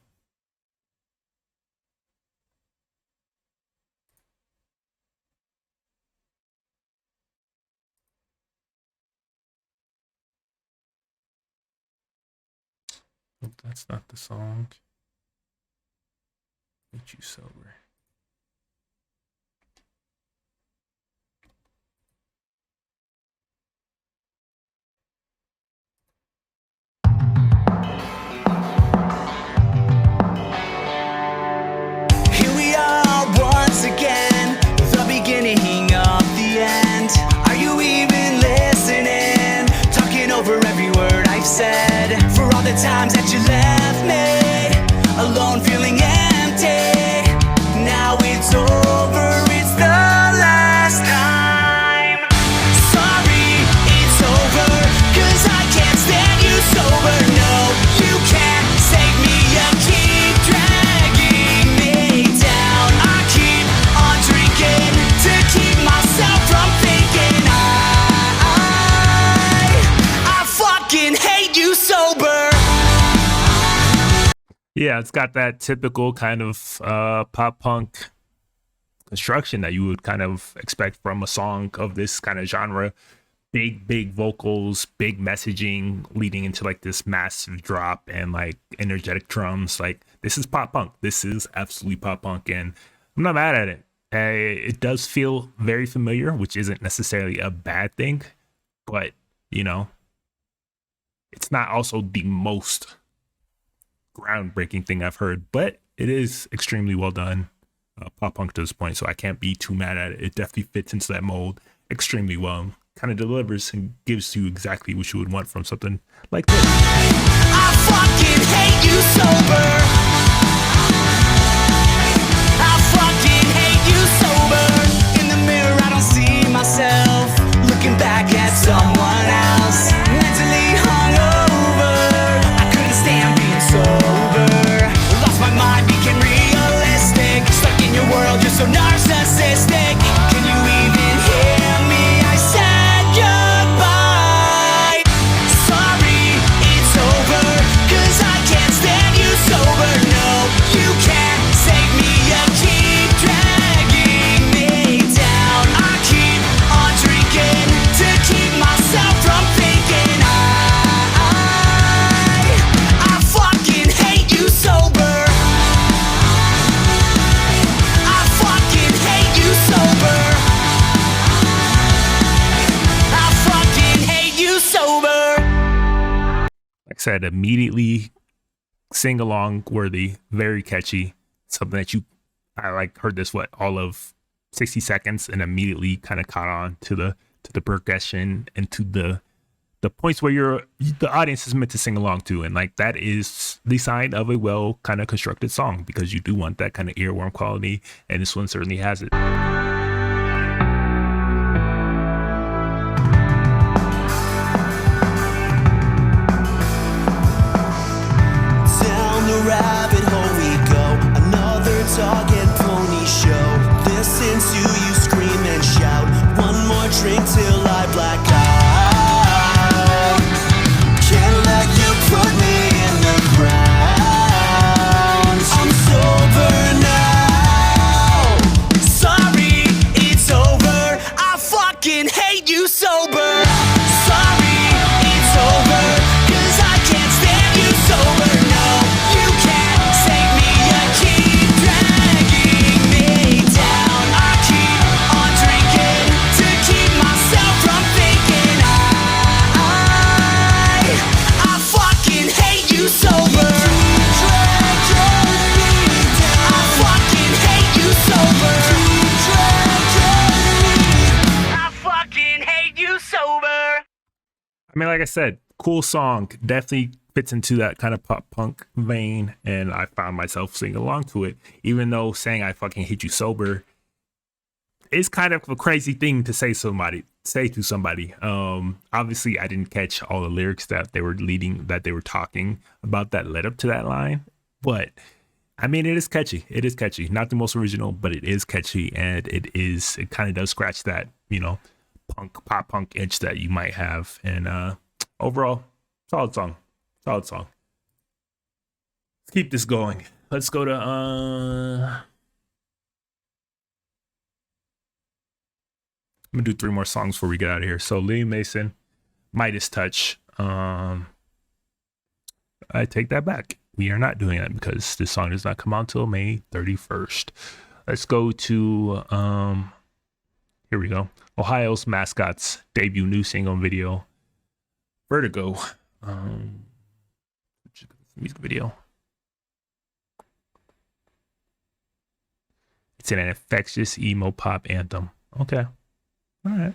That's not the song. Hate You Sober. Here we are once again, the beginning of the end. Are you even listening? Talking over every word I've said. For all the times that you left me alone, feeling empty. Now it's over, it's the last time. Sorry, it's over, 'cause I can't stand you sober. No, you can't save me, you keep dragging me down. I keep on drinking to keep myself from thinking. I fucking hate you sober. Yeah, it's got that typical kind of pop punk construction that you would kind of expect from a song of this kind of genre. Big vocals, big messaging leading into like this massive drop and like energetic drums. Like, this is pop punk. This is absolutely pop punk, and I'm not mad at it. It does feel very familiar, which isn't necessarily a bad thing, but you know, it's not also the most groundbreaking thing I've heard, but it is extremely well done pop punk to this point, so I can't be too mad at it. It definitely fits into that mold extremely well. Kind of delivers and gives you exactly what you would want from something like this. I fucking hate you sober. I fucking hate you sober. In the mirror I don't see myself, looking back at someone else. Mentally hungover, I couldn't stand being sober. Lost my mind, became realistic. Stuck in your world, you're so narcissistic. Can you even hear me? I said goodbye. Sorry, it's over, 'cause I can't stand you sober. No, you can't save me, you keep dragging me down. I keep on drinking to keep myself from thinking. I fucking hate you sober. I fucking hate you sober. I fucking hate you sober. Like I said, immediately sing along worthy, very catchy. Something that I like heard this all of 60 seconds and immediately kind of caught on to the progression and to the points where the audience is meant to sing along to, and like that is the sign of a well kind of constructed song, because you do want that kind of earworm quality, and this one certainly has it. Down the rabbit hole we go, another dog and pony show. Listen to you scream and shout, one more drink till I black out. Can't let you put me in the ground. I'm sober now. Sorry, I mean, like I said, cool song. Definitely fits into that kind of pop punk vein, and I found myself singing along to it, even though saying "I fucking hate you" sober is kind of a crazy thing to say to somebody. Obviously, I didn't catch all the lyrics that they were talking about that led up to that line, but I mean, it is catchy. It is catchy. Not the most original, but it is catchy, and it kind of does scratch that, pop punk itch that you might have. And overall, solid song. Let's keep this going. Let's go to I'm gonna do 3 more songs before we get out of here. So Liam Mason, Midas Touch. I take that back. We are not doing that because this song does not come out until May 31st. Let's go to here we go. Ohio's Mascots debut new single video, Vertigo. Music video. It's an infectious emo pop anthem. Okay. All right.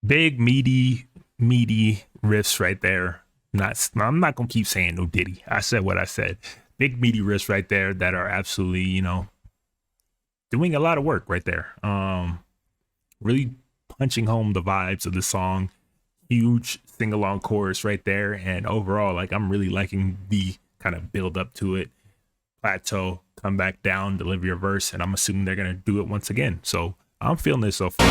Big meaty riffs right there. I'm not gonna keep saying no Diddy. I said what I said. Big meaty riffs right there that are absolutely, doing a lot of work right there. Really punching home the vibes of the song. Huge sing-along chorus right there, and overall, like, I'm really liking the kind of build up to it. Plateau, come back down, deliver your verse, and I'm assuming they're gonna do it once again. So I'm feeling this so far.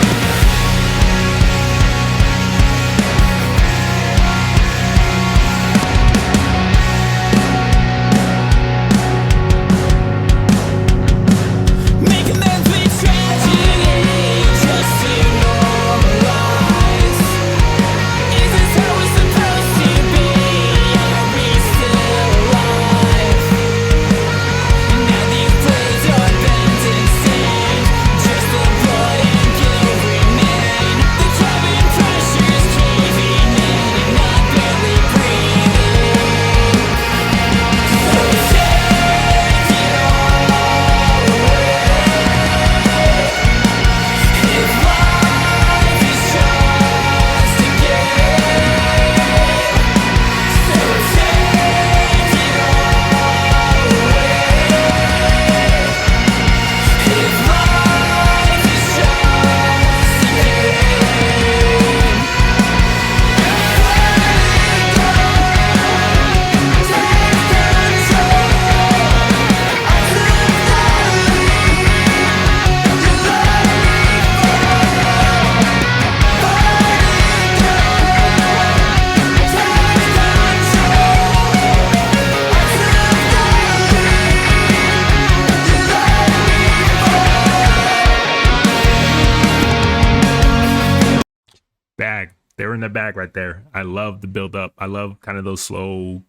They're in the bag right there. I love the build up. I love kind of those low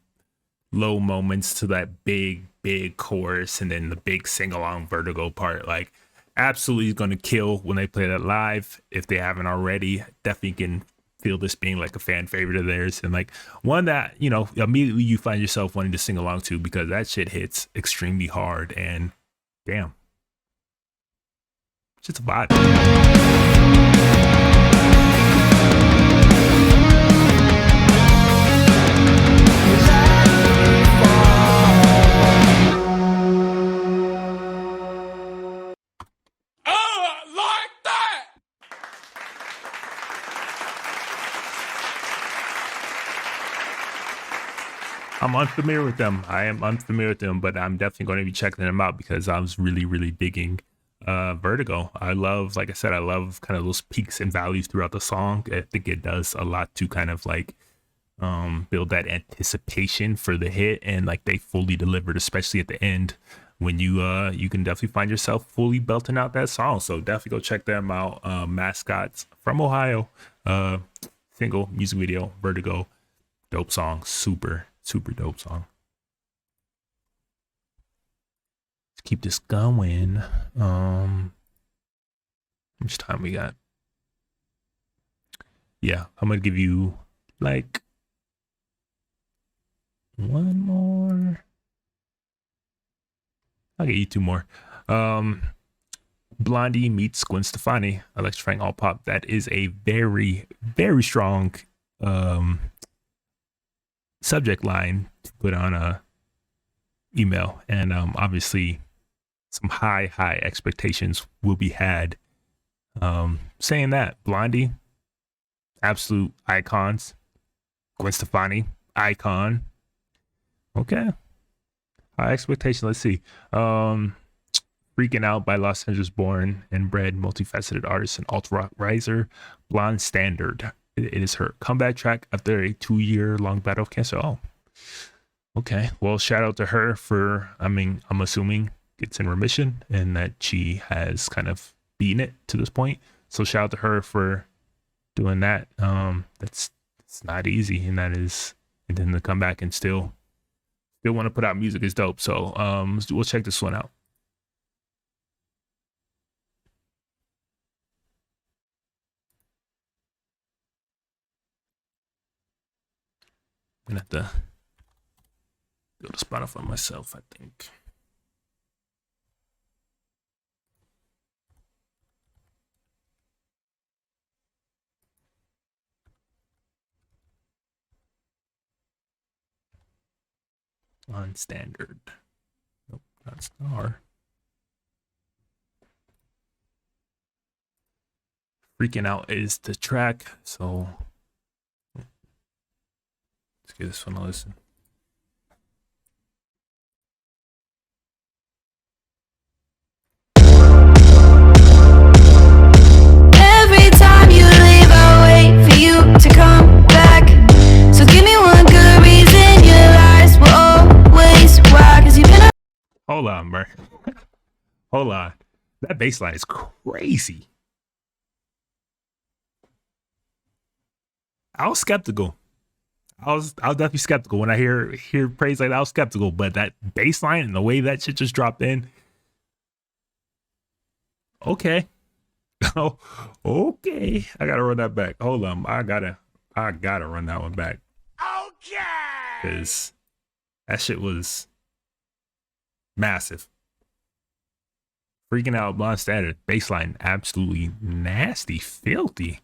moments to that big chorus, and then the big sing along Vertigo part. Like, absolutely going to kill when they play that live. If they haven't already, definitely can feel this being like a fan favorite of theirs, and like one that, immediately you find yourself wanting to sing along to, because that shit hits extremely hard, and damn, it's just a vibe. I'm unfamiliar with them. I am unfamiliar with them, but I'm definitely going to be checking them out because I was really digging Vertigo. I love, like I said, I love kind of those peaks and valleys throughout the song. I think it does a lot to kind of like build that anticipation for the hit, and like they fully delivered, especially at the end when you can definitely find yourself fully belting out that song. So definitely go check them out. Mascots from Ohio, single, music video, Vertigo, dope song, super dope song. Let's keep this going. How much time we got? Yeah, I'm gonna give you like one more. I'll get you two more. Blondie meets Gwen Stefani, electrifying all pop. That is a very strong subject line to put on a email, and obviously some high expectations will be had. Saying that, Blondie, absolute icons. Gwen Stefani, icon. Okay. High expectation. Let's see. Freakin Out by Los Angeles born and bred multifaceted artist and alt rock riser, Blonde Standard. It is her comeback track after a 2-year-long battle of cancer. Oh, okay. Well, shout out to her for, I'm assuming it's in remission and that she has kind of beaten it to this point. So shout out to her for doing that. It's not easy, and that is, and then to come back and still want to put out music is dope. So we'll check this one out. I'm gonna have to go to Spotify myself, I think. On standard. Nope, that's star. Freaking Out is the track, so let's give this one a listen. Every time you leave, I wait for you to come back. So give me one good reason your lies will always why. 'Cause you've been Hold on, bro. Hold on. That bass line is crazy. I was skeptical. I was definitely skeptical when I hear praise like that. I was skeptical, but that bass line and the way that shit just dropped in. Okay. Oh, okay. I gotta run that back. Hold on. I gotta run that one back. Okay. Because that shit was massive. Freaking Out, Blonde Standard, baseline, absolutely nasty, filthy.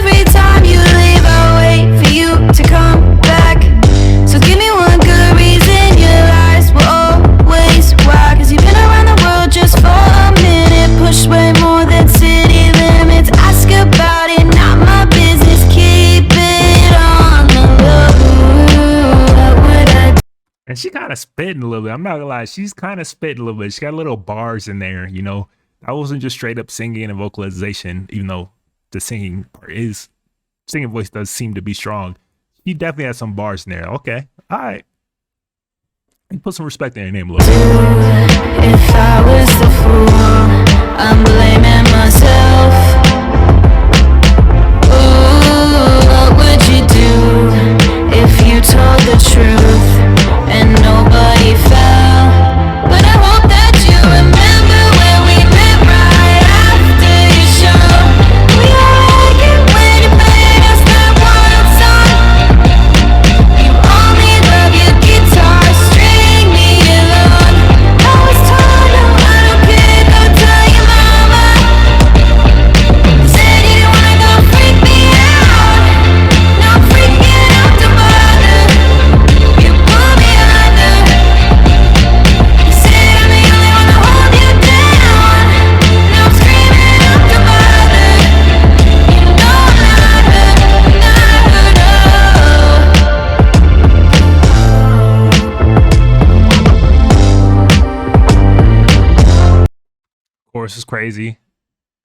every time you leave, I wait for you to come back. So give me one good reason your lies will always why. 'Cause you've been around the world just for a minute, push way more than city limits. Ask about it, not my business, keep it on the low. What would I do? And she kind of spitting a little bit. I'm not gonna lie, she's kind of spitting a little bit. She got little bars in there, you know. I wasn't just straight up singing and vocalization, even though the singing voice does seem to be strong. She definitely has some bars in there. Okay, all right. You put some respect in your name a little bit. If I was the fool, I'm blaming myself. Ooh, what would you do if you told the truth and nobody fell? But I hope that you remember when we met right after your show. We all like it when you played us that wild song. You only love your guitar, string me along. I was told, no, I don't care, go tell your mama. chorus is crazy.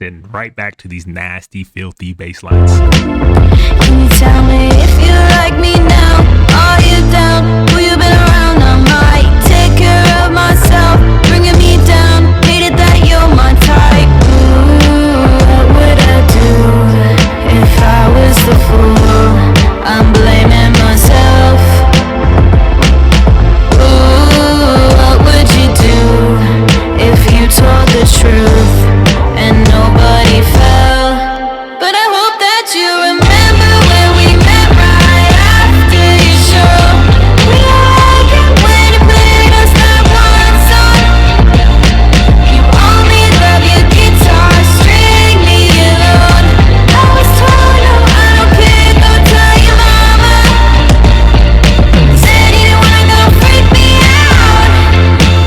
Then right back to these nasty, filthy bass lines. Can you tell me if you like me now? Are you down? Will you been around? I might take care of myself, bringing me down. Hate it that you're my type. Ooh, what would I do if I was the fool? I'm blaming myself. Ooh, what would you do if you told the truth and nobody fell? But I hope that you remember when we met right after your show. We were walking when you played us that one song. You only love your guitar, string me alone. I was told no, I don't care, go tell your mama. Said you didn't wanna go freak me out.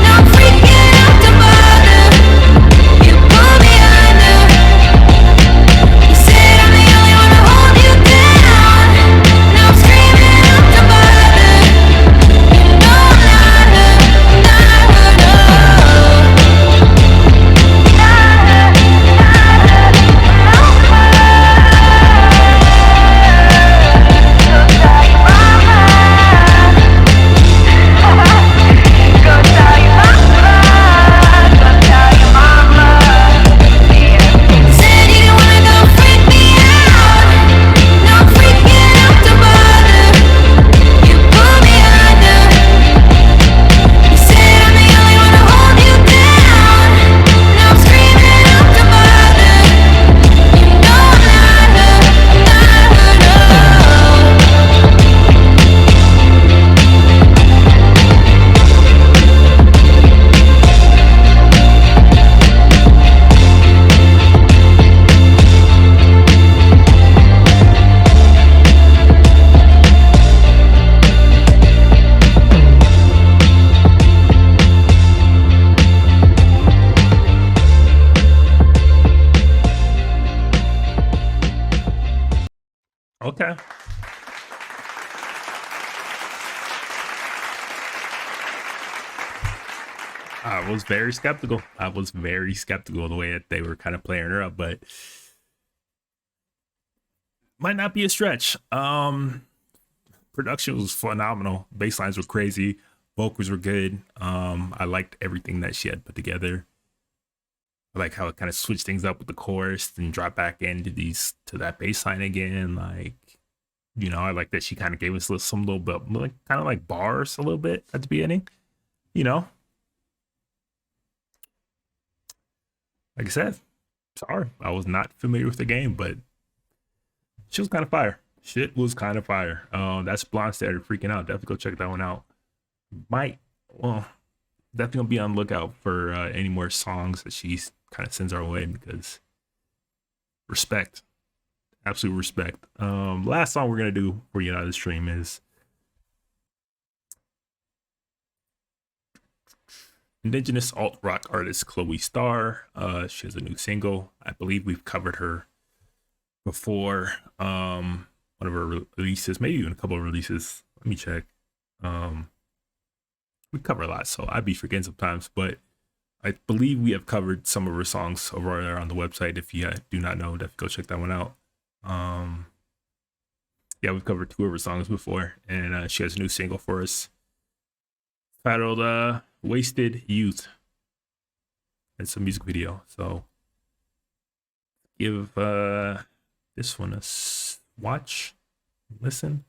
Now I'm freaking out to bother. You pull me under. You said I'm the only one to hold you down. Now I'm screaming out to bother. You know I'm not her, Said you didn't wanna go freak me out. Now I'm freaking out to bother. You pull me under. You said I'm the only one to hold you down. Now I'm screaming out to bother. You know I'm not her, Okay. I was very skeptical. I was very skeptical of the way that they were kind of playing her up, but might not be a stretch. Production was phenomenal. Bass lines were crazy. Vocals were good. I liked everything that she had put together. I like how it kind of switched things up with the chorus and dropped back into to that bass line again. Like, you know, I like that she kind of gave us some little bit, like, kind of like bars a little bit at the beginning. You know, like I said, sorry, I was not familiar with the game, but she was kind of fire. Shit was kind of fire. That's blondestandard, Freakin Out. Definitely go check that one out. Definitely gonna be on the lookout for any more songs that she kind of sends our way, because respect, absolute respect. Last song we're gonna do for you on the stream is Indigenous alt rock artist Chloe Starr. She has a new single. I believe we've covered her before. One of her releases, maybe even a couple of releases. Let me check. We cover a lot, so I'd be forgetting sometimes, but I believe we have covered some of her songs over there on the website. If you do not know, definitely go check that one out. Yeah, we've covered 2 of her songs before, and she has a new single for us titled Wasted Youth. It's a music video, so give this one a watch, listen.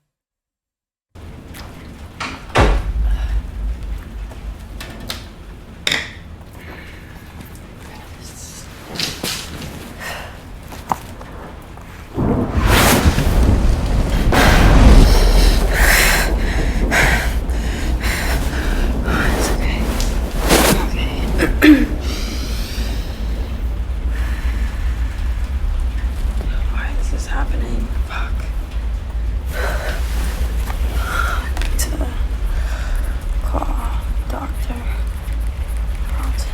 Why is this happening? Fuck. I need to call Dr. Carlton.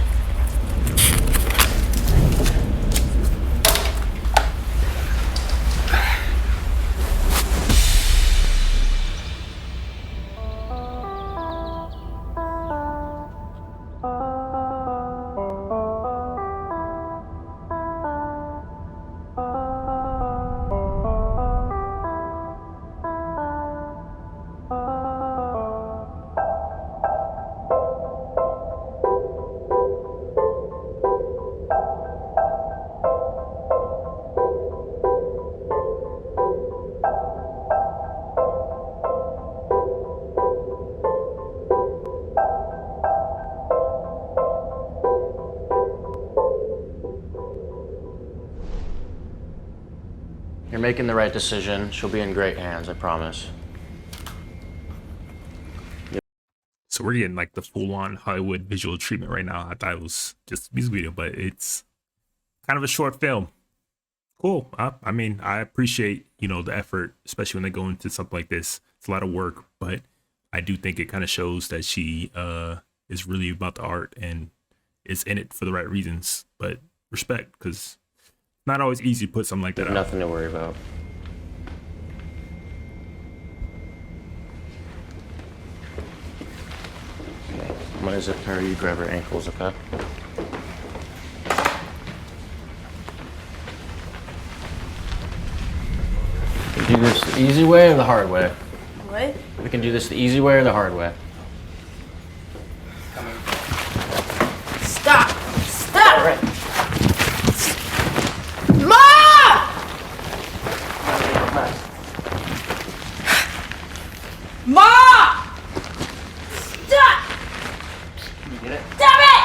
You're making the right decision. She'll be in great hands, I promise. So we're getting like the full-on Hollywood visual treatment right now. I thought it was just a music video, but it's kind of a short film. Cool. I mean, I appreciate, the effort, especially when they go into something like this. It's a lot of work, but I do think it kind of shows that she is really about the art and is in it for the right reasons. But respect, because it's not always easy to put something like that out. Nothing to worry about. Okay, I'm gonna zip her. You grab her ankles, okay? We can do this the easy way or the hard way? What? We can do this the easy way or the hard way. Stop! Stop! All right. Mom! Mom! Stop! You get it? Stop it!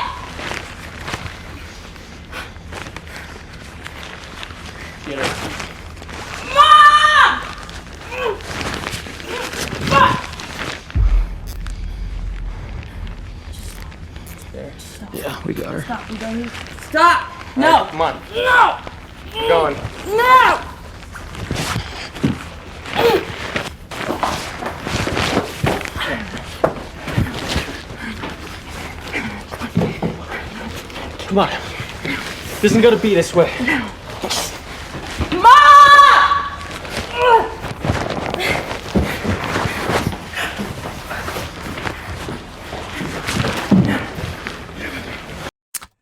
Get it. Mom! Fuck! There. Yeah, we got her. Stop, we don't need. Stop! No! All right, come on. No! We're going. No! Come on. This isn't gonna be this way.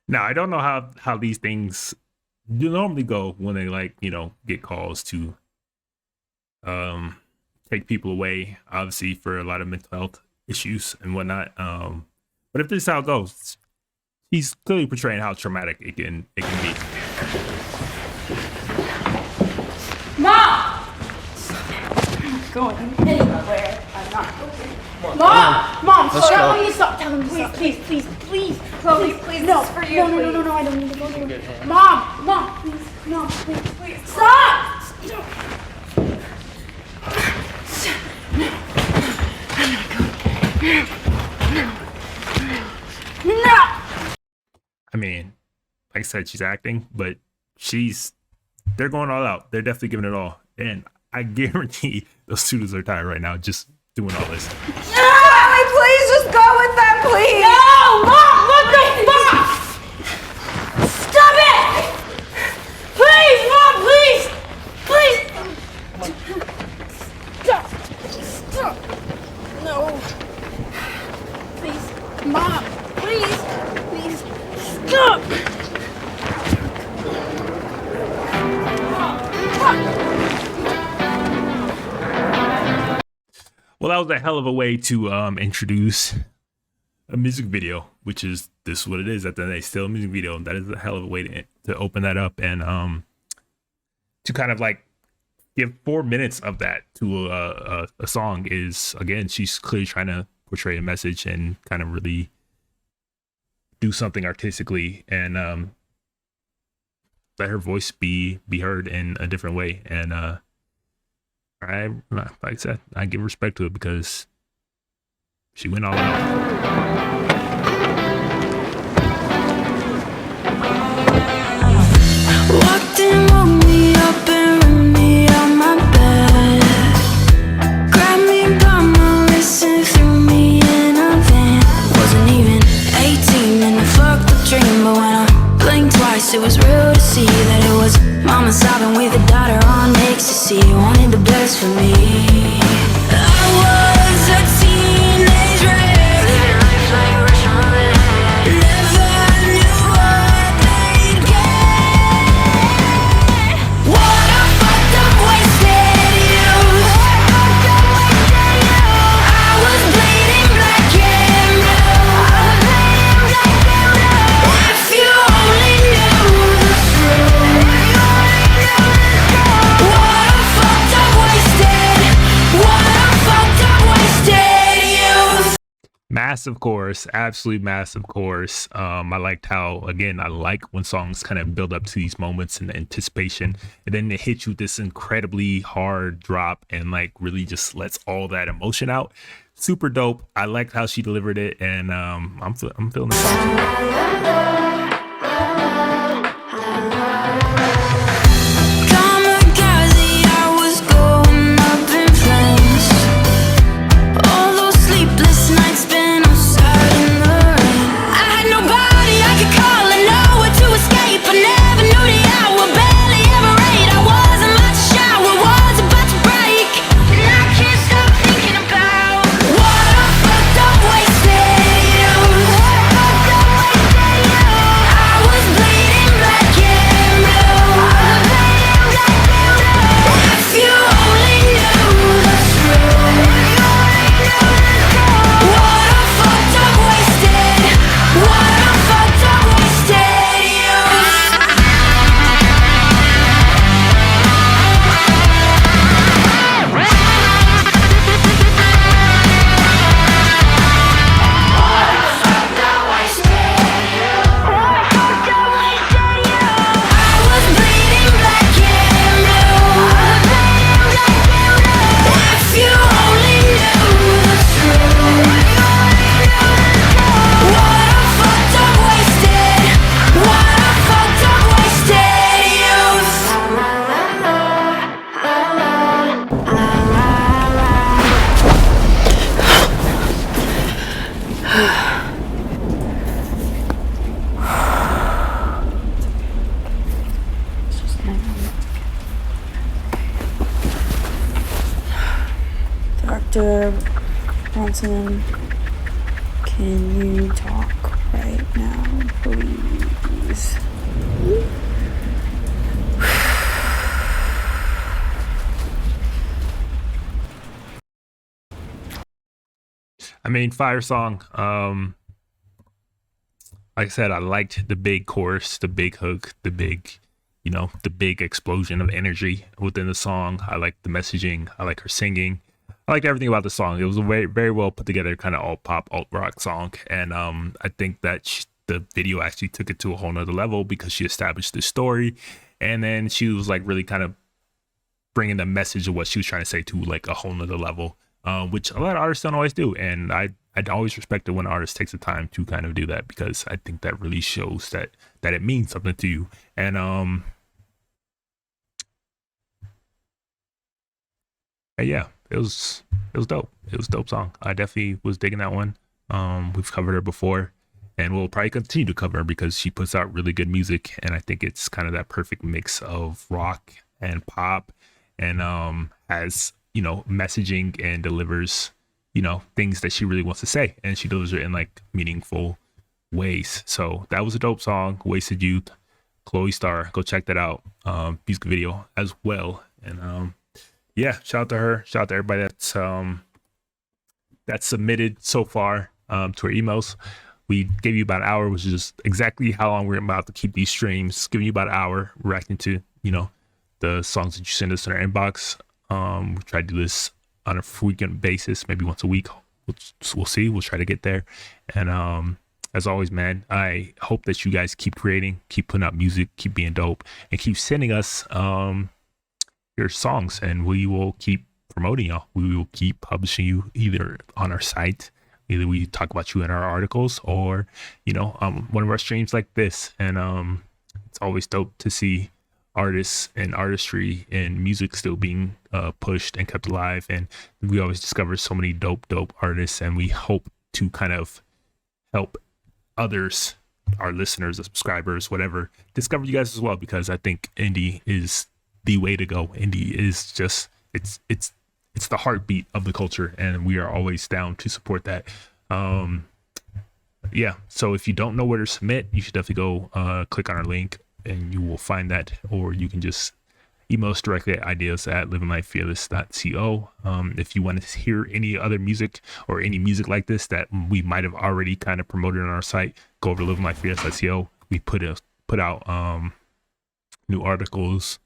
Now, I don't know how these things normally go when they get calls to take people away, obviously for a lot of mental health issues and whatnot. But if this is how it goes, he's clearly portraying how traumatic it can be. Mom! I'm not going anywhere. I'm not going. Mom! Let's Stop! go. Please stop. Tell him, please. Chloe, please. No, for you, no, please. I don't need to go anywhere. Mom, please. No, please. Stop! No! I mean, like I said, she's acting, but they're going all out. They're definitely giving it all. And I guarantee those students are tired right now just doing all this. Mommy, please just go with them, please. No, Mom, what the fuck? Stop it! Please, Mom, please. Stop. No. Please, Mom, please. Stop. Well, that was a hell of a way to introduce a music video, which is what it is at the end of the day, still a music video. That is a hell of a way to open that up and to kind of like give 4 minutes of that to a song is, again, she's clearly trying to portray a message and kind of really do something artistically and let her voice be heard in a different way. And like I said, I give respect to it because she went all out. Walked in, woke me up and ripped me out my bed. Grabbed me by my wrist and threw me in a van. Wasn't even 18 and I fucked up dream, but when I blinked twice, it was real to see that it was mama sobbing with a daughter on ecstasy. Wanted the best for me. I was a teenage wreck, living life like Russian roulette. Never knew what they'd get. What a fucked up wasted youth. I was bleeding black and blue. If you only knew the truth. What a fucked up wasted massive chorus, absolutely massive chorus. I liked how, again, I like when songs kind of build up to these moments and anticipation, and then they hit you with this incredibly hard drop and like really just lets all that emotion out. Super dope. I liked how she delivered it, and I'm feeling the song. Dr. Porcelain, can you talk right now, please? I mean, fire song. Like I said, I liked the big chorus, the big hook, the big, the big explosion of energy within the song. I liked the messaging. I like her singing. I liked everything about the song. It was a very, very well put together kind of alt pop, alt rock song. And I think that the video actually took it to a whole nother level because she established the story. And then she was like really kind of bringing the message of what she was trying to say to like a whole nother level, which a lot of artists don't always do. And I'd always respect it when an artist takes the time to kind of do that, because I think that really shows that it means something to you. And yeah, it was dope. It was a dope song. I definitely was digging that one. We've covered her before, and we'll probably continue to cover her because she puts out really good music, and I think it's kind of that perfect mix of rock and pop, and has messaging and delivers things that she really wants to say, and she delivers it in like meaningful ways. So that was a dope song, Wasted Youth, Chloe Star. Go check that out. Music video as well. And yeah, shout out to her. Shout out to everybody that's submitted so far to our emails. We gave you about an hour, which is just exactly how long we're about to keep these streams. Giving you about an hour, reacting to the songs that you send us in our inbox. We try to do this on a frequent basis, maybe once a week. We'll see. We'll try to get there. And as always, man, I hope that you guys keep creating, keep putting out music, keep being dope, and keep sending us your songs, and we will keep promoting y'all. We will keep publishing you either on our site, either we talk about you in our articles, or one of our streams like this. And it's always dope to see artists and artistry and music still being pushed and kept alive. And we always discover so many dope artists, and we hope to kind of help others, our listeners, the subscribers, whatever, discover you guys as well, because I think indie is the way to go. Indie is just it's the heartbeat of the culture, and we are always down to support that. Yeah, so if you don't know where to submit, you should definitely go click on our link and you will find that, or you can just email us directly at ideas@livinglifefearless.co. If you want to hear any other music or any music like this that we might have already kind of promoted on our site, go over to livinglifefearless.co. We put out new articles,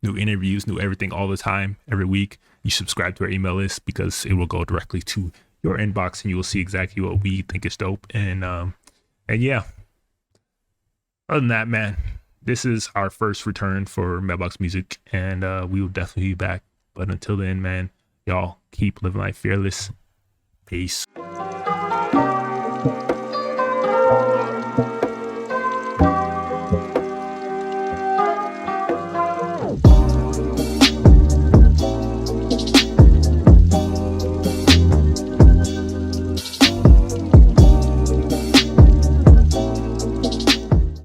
new interviews, new everything all the time, every week. You subscribe to our email list because it will go directly to your inbox and you will see exactly what we think is dope. And yeah, other than that, man, this is our first return for Mailbox Music, and we will definitely be back. But until then, man, y'all keep living life fearless. Peace.